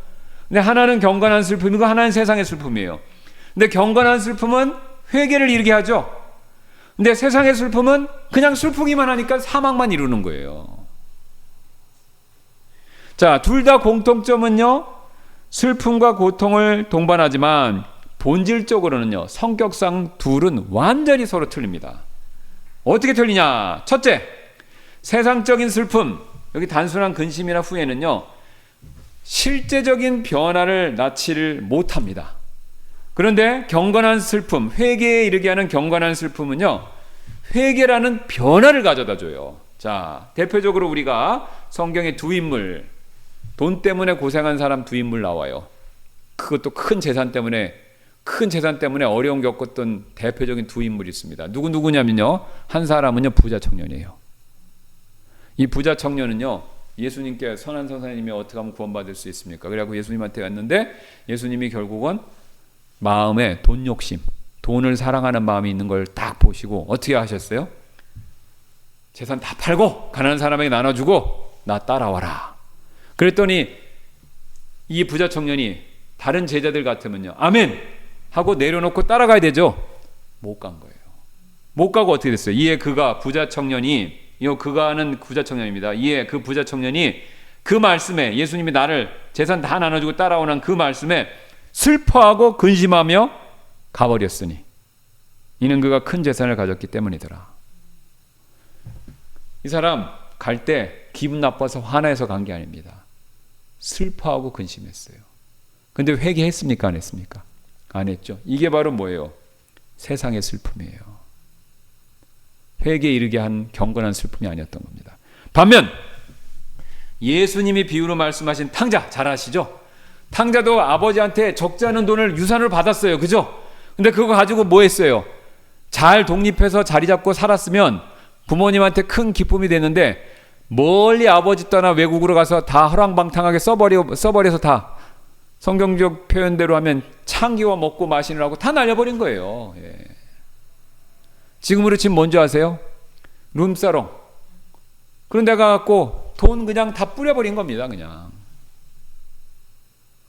근데 하나는 경건한 슬픔이고 하나는 세상의 슬픔이에요. 근데 경건한 슬픔은 회개를 이루게 하죠. 근데 세상의 슬픔은 그냥 슬프기만 하니까 사망만 이루는 거예요. 자, 둘 다 공통점은요, 슬픔과 고통을 동반하지만 본질적으로는요, 성격상 둘은 완전히 서로 틀립니다. 어떻게 틀리냐? 첫째, 세상적인 슬픔, 여기 단순한 근심이나 후회는요, 실제적인 변화를 낳지를 못합니다. 그런데 경건한 슬픔, 회개에 이르게 하는 경건한 슬픔은요, 회개라는 변화를 가져다 줘요. 자, 대표적으로 우리가 성경에 두 인물, 돈 때문에 고생한 사람 두 인물 나와요. 그것도 큰 재산 때문에 큰 재산 때문에 어려움 겪었던 대표적인 두 인물이 있습니다. 누구냐면요. 한 사람은요, 부자 청년이에요. 이 부자 청년은요, 예수님께 선한 선생님이 어떻게 하면 구원받을 수 있습니까? 그래갖고 예수님한테 갔는데 예수님이 결국은 마음에 돈 욕심, 돈을 사랑하는 마음이 있는 걸 딱 보시고 어떻게 하셨어요? 재산 다 팔고 가난한 사람에게 나눠주고 나 따라와라. 그랬더니 이 부자 청년이 다른 제자들 같으면요, 아멘 하고 내려놓고 따라가야 되죠. 못 간 거예요. 못 가고 어떻게 됐어요? 이에 그가 부자 청년이, 그가는 부자 청년입니다. 이에 그 부자 청년이 그 말씀에, 예수님이 나를 재산 다 나눠주고 따라오는 그 말씀에 슬퍼하고 근심하며 가버렸으니 이는 그가 큰 재산을 가졌기 때문이더라. 이 사람 갈 때 기분 나빠서 화나서 간 게 아닙니다. 슬퍼하고 근심했어요. 근데 회개했습니까? 안 했습니까? 안 했죠. 이게 바로 뭐예요? 세상의 슬픔이에요. 회개에 이르게 한 경건한 슬픔이 아니었던 겁니다. 반면 예수님이 비유로 말씀하신 탕자, 잘 아시죠? 탕자도 아버지한테 적지 않은 돈을 유산을 받았어요. 그죠? 근데 그거 가지고 뭐 했어요? 잘 독립해서 자리 잡고 살았으면 부모님한테 큰 기쁨이 됐는데 멀리 아버지 떠나 외국으로 가서 다 허랑방탕하게 써버려서 다 성경적 표현대로 하면 창기와 먹고 마시느라고 다 날려버린 거예요. 예. 지금으로 치면 뭔지 아세요? 룸사롱. 그런 데 가갖고 돈 그냥 다 뿌려버린 겁니다. 그냥.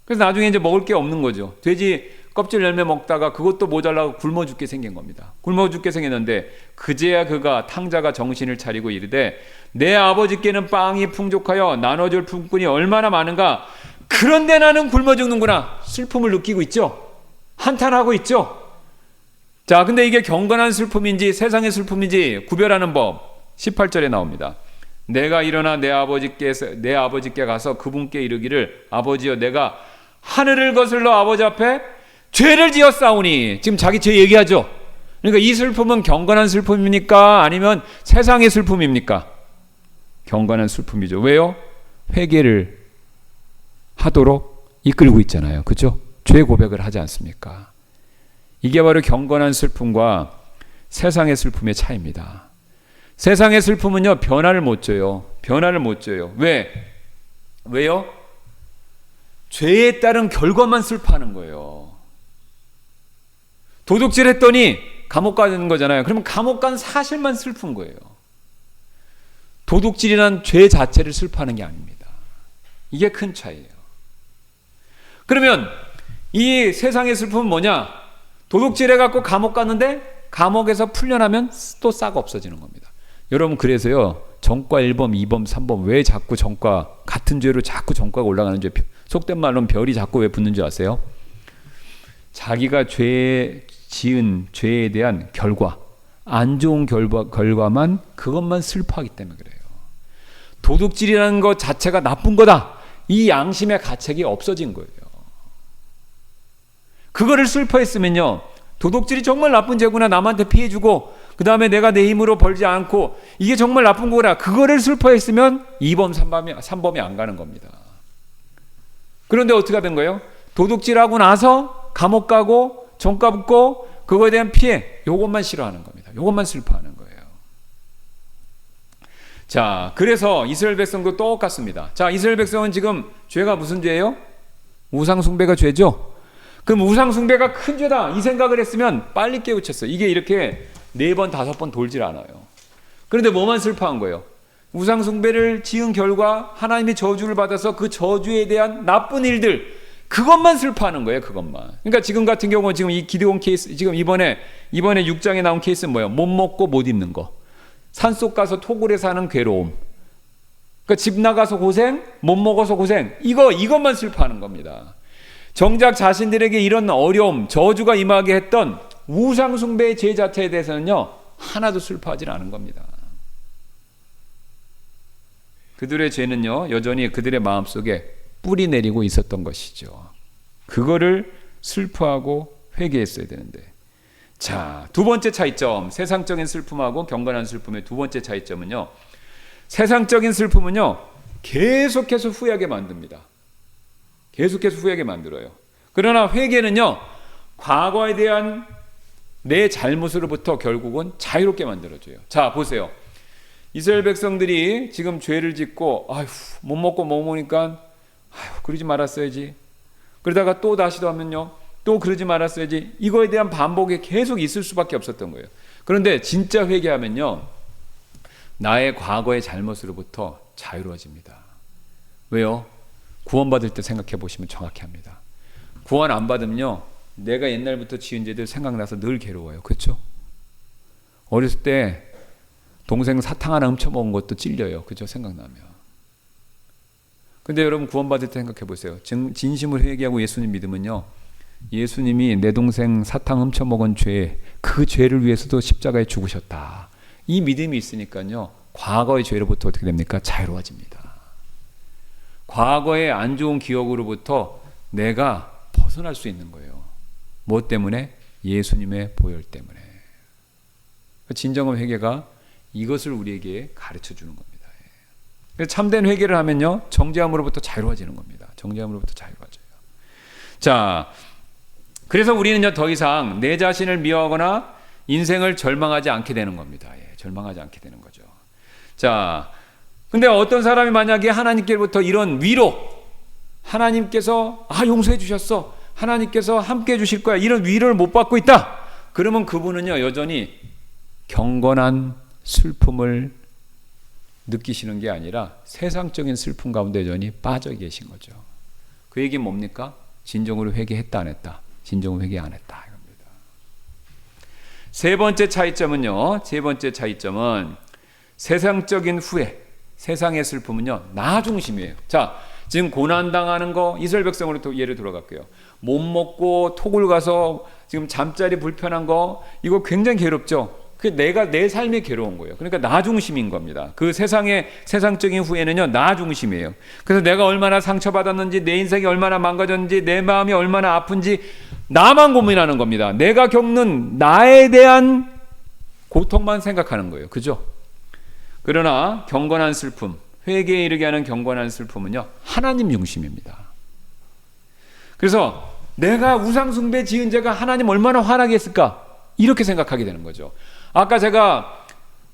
그래서 나중에 이제 먹을 게 없는 거죠. 돼지 껍질 열매 먹다가 그것도 모자라고 굶어 죽게 생긴 겁니다. 굶어 죽게 생겼는데 그제야 그가 탕자가 정신을 차리고 이르되 내 아버지께는 빵이 풍족하여 나눠줄 품꾼이 얼마나 많은가. 그런데 나는 굶어 죽는구나. 슬픔을 느끼고 있죠. 한탄하고 있죠. 자, 근데 이게 경건한 슬픔인지 세상의 슬픔인지 구별하는 법 18절에 나옵니다. 내가 일어나 내 아버지께 가서 그분께 이르기를 아버지여 내가 하늘을 거슬러 아버지 앞에 죄를 지었사오니. 지금 자기 죄 얘기하죠. 그러니까 이 슬픔은 경건한 슬픔입니까? 아니면 세상의 슬픔입니까? 경건한 슬픔이죠. 왜요? 회개를 하도록 이끌고 있잖아요. 그렇죠? 죄 고백을 하지 않습니까? 이게 바로 경건한 슬픔과 세상의 슬픔의 차이입니다. 세상의 슬픔은요, 변화를 못 줘요. 변화를 못 줘요. 왜요? 죄에 따른 결과만 슬퍼하는 거예요. 도둑질 했더니 감옥 가는 거잖아요. 그러면 감옥 간 사실만 슬픈 거예요. 도둑질이란 죄 자체를 슬퍼하는 게 아닙니다. 이게 큰 차이예요. 그러면 이 세상의 슬픔은 뭐냐? 도둑질 해갖고 감옥 갔는데 감옥에서 풀려나면 또 싹 없어지는 겁니다. 여러분, 그래서요, 전과 1범, 2범, 3범 왜 자꾸 전과, 같은 죄로 자꾸 전과가 올라가는 죄, 속된 말로는 별이 자꾸 왜 붙는 줄 아세요? 자기가 지은 죄에 대한 결과, 안 좋은 결과만, 그것만 슬퍼하기 때문에 그래요. 도둑질이라는 것 자체가 나쁜 거다. 이 양심의 가책이 없어진 거예요. 그거를 슬퍼했으면요, 도둑질이 정말 나쁜 죄구나, 남한테 피해주고 그 다음에 내가 내 힘으로 벌지 않고 이게 정말 나쁜 거구나, 그거를 슬퍼했으면 2범, 3범이 안 가는 겁니다. 그런데 어떻게 된 거예요? 도둑질하고 나서 감옥 가고 전과 붙고 그거에 대한 피해, 요것만 싫어하는 겁니다. 요것만 슬퍼하는 거예요. 자, 그래서 이스라엘 백성도 똑같습니다. 자, 이스라엘 백성은 지금 죄가 무슨 죄예요? 우상 숭배가 죄죠. 그럼 우상 숭배가 큰 죄다 이 생각을 했으면 빨리 깨우쳤어요. 이게 이렇게 4번 5번 돌질 않아요. 그런데 뭐만 슬퍼한 거예요? 우상 숭배를 지은 결과 하나님의 저주를 받아서 그 저주에 대한 나쁜 일들, 그것만 슬퍼하는 거예요. 그것만. 그러니까 지금 같은 경우 지금 이 기드온 케이스, 지금 이번에 6장에 나온 케이스는 뭐예요? 못 먹고 못 입는 거, 산속 가서 토굴에 사는 괴로움, 그러니까 집 나가서 고생, 못 먹어서 고생, 이것만 슬퍼하는 겁니다. 정작 자신들에게 이런 어려움, 저주가 임하게 했던 우상 숭배의 죄 자체에 대해서는요, 하나도 슬퍼하지 않은 겁니다. 그들의 죄는요, 여전히 그들의 마음속에 뿌리 내리고 있었던 것이죠. 그거를 슬퍼하고 회개했어야 되는데. 자, 두 번째 차이점, 세상적인 슬픔하고 경건한 슬픔의 두 번째 차이점은요, 세상적인 슬픔은요, 계속해서 후회하게 만듭니다. 계속해서 후회하게 만들어요. 그러나 회개는요, 과거에 대한 내 잘못으로부터 결국은 자유롭게 만들어줘요. 자, 보세요. 이스라엘 백성들이 지금 죄를 짓고 못 먹고 못 먹으니까 그러지 말았어야지. 그러다가 또 다시도 하면요, 또 그러지 말았어야지. 이거에 대한 반복이 계속 있을 수밖에 없었던 거예요. 그런데 진짜 회개하면요, 나의 과거의 잘못으로부터 자유로워집니다. 왜요? 구원받을 때 생각해 보시면 정확히 합니다. 구원 안 받으면요, 내가 옛날부터 지은 죄들 생각나서 늘 괴로워요. 그렇죠? 어렸을 때 동생 사탕 하나 훔쳐먹은 것도 찔려요. 그죠? 생각나면. 근데 여러분 구원받을 때 생각해 보세요. 진심으로 회개하고 예수님 믿으면요, 예수님이 내 동생 사탕 훔쳐먹은 죄, 그 죄를 위해서도 십자가에 죽으셨다. 이 믿음이 있으니까요, 과거의 죄로부터 어떻게 됩니까? 자유로워집니다. 과거의 안 좋은 기억으로부터 내가 벗어날 수 있는 거예요. 뭐 때문에? 예수님의 보혈 때문에. 진정한 회개가 이것을 우리에게 가르쳐 주는 겁니다. 참된 회개를 하면요, 정죄함으로부터 자유로워지는 겁니다. 정죄함으로부터 자유로워져요. 자, 그래서 우리는요, 더 이상 내 자신을 미워하거나 인생을 절망하지 않게 되는 겁니다. 절망하지 않게 되는 거죠. 자, 근데 어떤 사람이 만약에 하나님께로부터 이런 위로, 하나님께서 용서해 주셨어, 하나님께서 함께 해 주실 거야, 이런 위로를 못 받고 있다, 그러면 그분은요, 여전히 경건한 슬픔을 느끼시는 게 아니라 세상적인 슬픔 가운데 여전히 빠져 계신 거죠. 그 얘기는 뭡니까? 진정으로 회개했다 안 했다? 진정으로 회개 안 했다, 이겁니다. 세 번째 차이점은 세상적인 후회, 세상의 슬픔은요, 나 중심이에요. 자, 지금 고난당하는 거, 이스라엘 백성으로 예를 들어갈게요. 못 먹고 톡을 가서 지금 잠자리 불편한 거, 이거 굉장히 괴롭죠. 그 내 삶이 괴로운 거예요. 그러니까 나 중심인 겁니다. 그 세상적인 후회는요, 나 중심이에요. 그래서 내가 얼마나 상처받았는지, 내 인생이 얼마나 망가졌는지, 내 마음이 얼마나 아픈지 나만 고민하는 겁니다. 내가 겪는 나에 대한 고통만 생각하는 거예요. 그죠? 그러나 경건한 슬픔, 회개에 이르게 하는 경건한 슬픔은요, 하나님 중심입니다. 그래서 내가 우상숭배 지은 죄가 하나님 얼마나 화나게 했을까, 이렇게 생각하게 되는 거죠. 아까 제가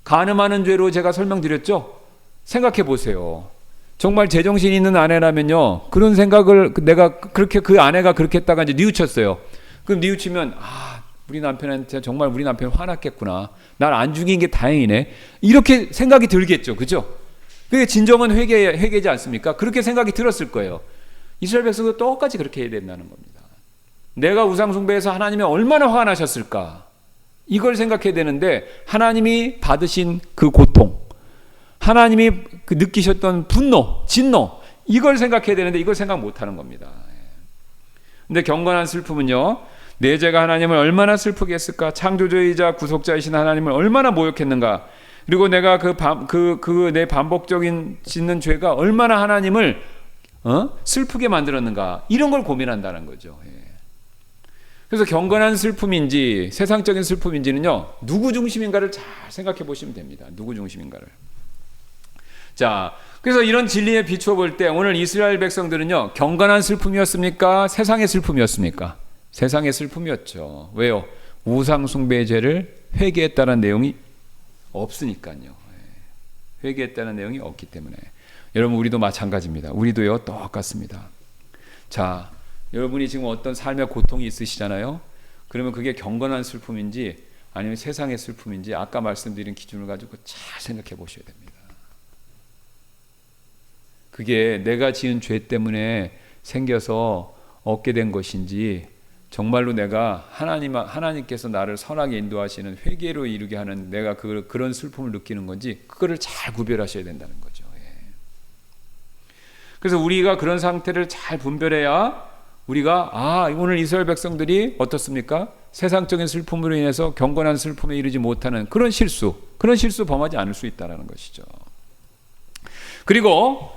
간음하는 죄로 제가 설명드렸죠? 생각해 보세요. 정말 제정신 있는 아내라면요, 그런 생각을 내가 그렇게, 그 아내가 그렇게 했다가 이제 뉘우쳤어요. 그럼 뉘우치면 우리 남편한테 정말 우리 남편 화났겠구나, 날 안 죽인 게 다행이네, 이렇게 생각이 들겠죠. 그죠? 그게 진정한 회개지 않습니까? 그렇게 생각이 들었을 거예요. 이스라엘 백성도 똑같이 그렇게 해야 된다는 겁니다. 내가 우상숭배해서 하나님이 얼마나 화가 나셨을까, 이걸 생각해야 되는데, 하나님이 받으신 그 고통, 하나님이 그 느끼셨던 분노, 진노, 이걸 생각해야 되는데 이걸 생각 못하는 겁니다. 근데 경건한 슬픔은요, 내 죄가 하나님을 얼마나 슬프게 했을까, 창조주이자 구속자이신 하나님을 얼마나 모욕했는가, 그리고 내가 내 반복적인 짓는 죄가 얼마나 하나님을 슬프게 만들었는가, 이런 걸 고민한다는 거죠. 그래서 경건한 슬픔인지 세상적인 슬픔인지는요, 누구 중심인가를 잘 생각해 보시면 됩니다. 누구 중심인가를. 자, 그래서 이런 진리에 비추어 볼 때 오늘 이스라엘 백성들은요, 경건한 슬픔이었습니까? 세상의 슬픔이었습니까? 세상의 슬픔이었죠. 왜요? 우상 숭배의 죄를 회개했다는 내용이 없으니까요. 회개했다는 내용이 없기 때문에. 여러분, 우리도 마찬가지입니다. 우리도요, 똑같습니다. 자, 여러분이 지금 어떤 삶의 고통이 있으시잖아요. 그러면 그게 경건한 슬픔인지 아니면 세상의 슬픔인지 아까 말씀드린 기준을 가지고 잘 생각해 보셔야 됩니다. 그게 내가 지은 죄 때문에 생겨서 얻게 된 것인지, 정말로 내가 하나님께서 나를 선하게 인도하시는 회개로 이루게 하는 내가 그런 슬픔을 느끼는 건지, 그거를 잘 구별하셔야 된다는 거죠. 그래서 우리가 그런 상태를 잘 분별해야 우리가 오늘 이스라엘 백성들이 어떻습니까? 세상적인 슬픔으로 인해서 경건한 슬픔에 이르지 못하는 그런 실수 범하지 않을 수 있다는 것이죠. 그리고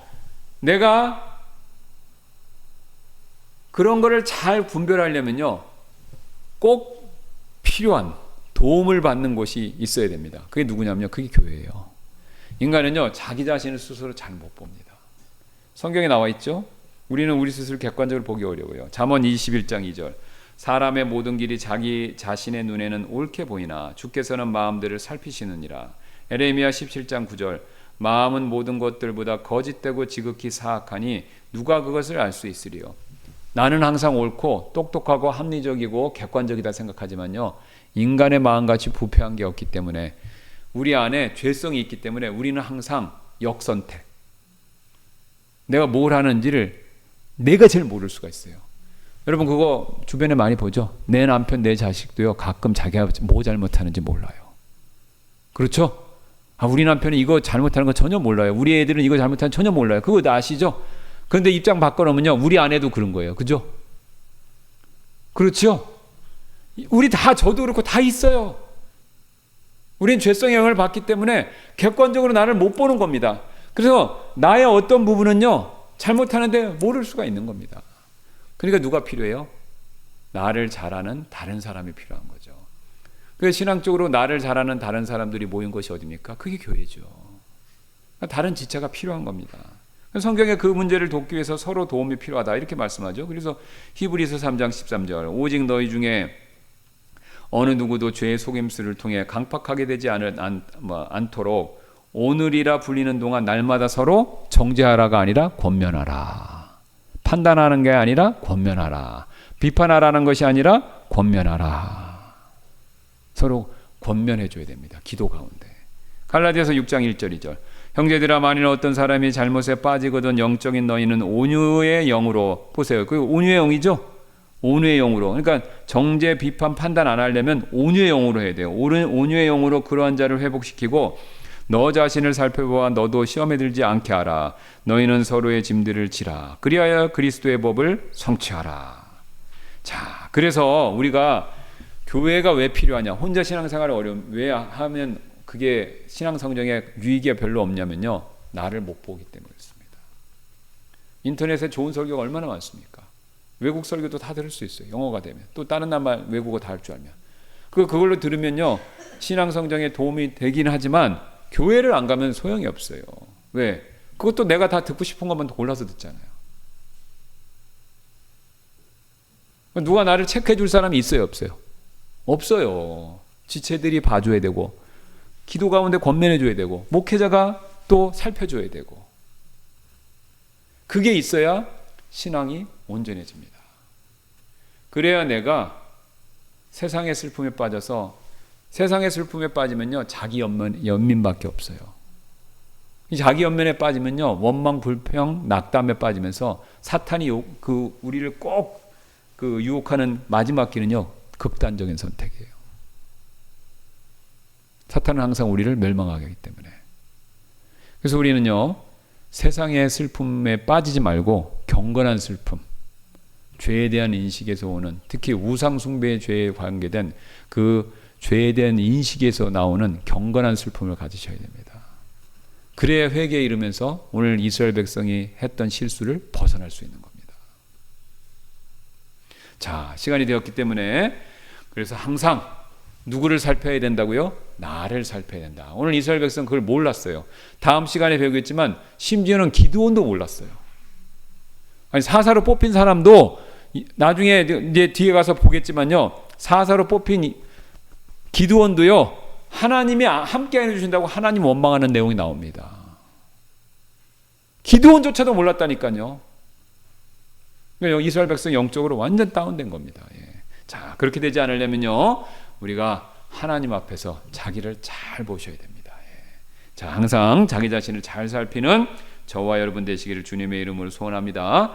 내가 그런 거를 잘 분별하려면요, 꼭 필요한 도움을 받는 곳이 있어야 됩니다. 그게 누구냐면요, 그게 교회예요. 인간은요, 자기 자신을 스스로 잘 못 봅니다. 성경에 나와 있죠? 우리는 우리 스스로 객관적으로 보기 어려워요. 잠언 21장 2절. 사람의 모든 길이 자기 자신의 눈에는 옳게 보이나 주께서는 마음들을 살피시느니라. 에레미야 17장 9절. 마음은 모든 것들보다 거짓되고 지극히 사악하니 누가 그것을 알 수 있으리요. 나는 항상 옳고 똑똑하고 합리적이고 객관적이다 생각하지만요, 인간의 마음같이 부패한 게 없기 때문에, 우리 안에 죄성이 있기 때문에 우리는 항상 역선택, 내가 뭘 하는지를 내가 제일 모를 수가 있어요. 여러분 그거 주변에 많이 보죠. 내 남편 내 자식도요, 가끔 자기가 뭐 잘못하는지 몰라요. 그렇죠? 우리 남편이 이거 잘못하는 거 전혀 몰라요. 우리 애들은 이거 잘못하는 거 전혀 몰라요. 그거 아시죠? 그런데 입장 바꿔놓으면요, 우리 아내도 그런 거예요. 그죠? 그렇죠? 우리 다, 저도 그렇고 다 있어요. 우린 죄성의 영향을 받기 때문에 객관적으로 나를 못 보는 겁니다. 그래서 나의 어떤 부분은요, 잘못하는데 모를 수가 있는 겁니다. 그러니까 누가 필요해요? 나를 잘 아는 다른 사람이 필요한 거죠. 그래서 신앙적으로 나를 잘 아는 다른 사람들이 모인 것이 어디입니까? 그게 교회죠. 다른 지체가 필요한 겁니다. 성경에 그 문제를 돕기 위해서 서로 도움이 필요하다 이렇게 말씀하죠. 그래서 히브리서 3장 13절, 오직 너희 중에 어느 누구도 죄의 속임수를 통해 강팍하게 되지 않도록 오늘이라 불리는 동안 날마다 서로 정죄하라가 아니라 권면하라. 판단하는 게 아니라 권면하라. 비판하라는 것이 아니라 권면하라. 서로 권면해 줘야 됩니다. 기도 가운데. 갈라디아서 6장 1절 2절. 형제들아, 만일 어떤 사람이 잘못에 빠지거든 영적인 너희는 온유의 영으로, 보세요. 그 온유의 영이죠? 온유의 영으로. 그러니까 정죄, 비판, 판단 안 하려면 온유의 영으로 해야 돼요. 온유의 영으로 그러한 자를 회복시키고 너 자신을 살펴보아 너도 시험에 들지 않게 하라. 너희는 서로의 짐들을 지라. 그리하여 그리스도의 법을 성취하라. 자, 그래서 우리가 교회가 왜 필요하냐? 혼자 신앙생활이 어려움. 왜 하면 그게 신앙 성장에 유익이 별로 없냐면요, 나를 못 보기 때문에 그렇습니다. 인터넷에 좋은 설교가 얼마나 많습니까? 외국 설교도 다 들을 수 있어요. 영어가 되면. 또 다른 나라 외국어 다 할 줄 알면. 그걸로 들으면요, 신앙 성장에 도움이 되긴 하지만 교회를 안 가면 소용이 없어요. 왜? 그것도 내가 다 듣고 싶은 것만 골라서 듣잖아요. 누가 나를 체크해 줄 사람이 있어요, 없어요? 없어요. 지체들이 봐줘야 되고, 기도 가운데 권면해 줘야 되고, 목회자가 또 살펴줘야 되고, 그게 있어야 신앙이 온전해집니다. 그래야 내가 세상의 슬픔에 빠져서, 세상의 슬픔에 빠지면요, 자기 연민밖에 없어요. 자기 연민에 빠지면요, 원망, 불평, 낙담에 빠지면서 사탄이 우리를 꼭 유혹하는 마지막 길은요, 극단적인 선택이에요. 사탄은 항상 우리를 멸망하게 하기 때문에. 그래서 우리는요, 세상의 슬픔에 빠지지 말고 경건한 슬픔, 죄에 대한 인식에서 오는, 특히 우상 숭배의 죄에 관계된 그 죄에 대한 인식에서 나오는 경건한 슬픔을 가지셔야 됩니다. 그래야 회개에 이르면서 오늘 이스라엘 백성이 했던 실수를 벗어날 수 있는 겁니다. 자, 시간이 되었기 때문에 그래서 항상 누구를 살펴야 된다고요? 나를 살펴야 된다. 오늘 이스라엘 백성 그걸 몰랐어요. 다음 시간에 배우겠지만 심지어는 기드온도 몰랐어요. 아니, 사사로 뽑힌 사람도 나중에 이제 뒤에 가서 보겠지만요, 사사로 뽑힌 기드온도요, 하나님이 함께 해주신다고 하나님 원망하는 내용이 나옵니다. 기드온조차도 몰랐다니까요. 이스라엘 백성 영적으로 완전 다운된 겁니다. 예. 자, 그렇게 되지 않으려면요, 우리가 하나님 앞에서 자기를 잘 보셔야 됩니다. 예. 자, 항상 자기 자신을 잘 살피는 저와 여러분 되시기를 주님의 이름으로 소원합니다.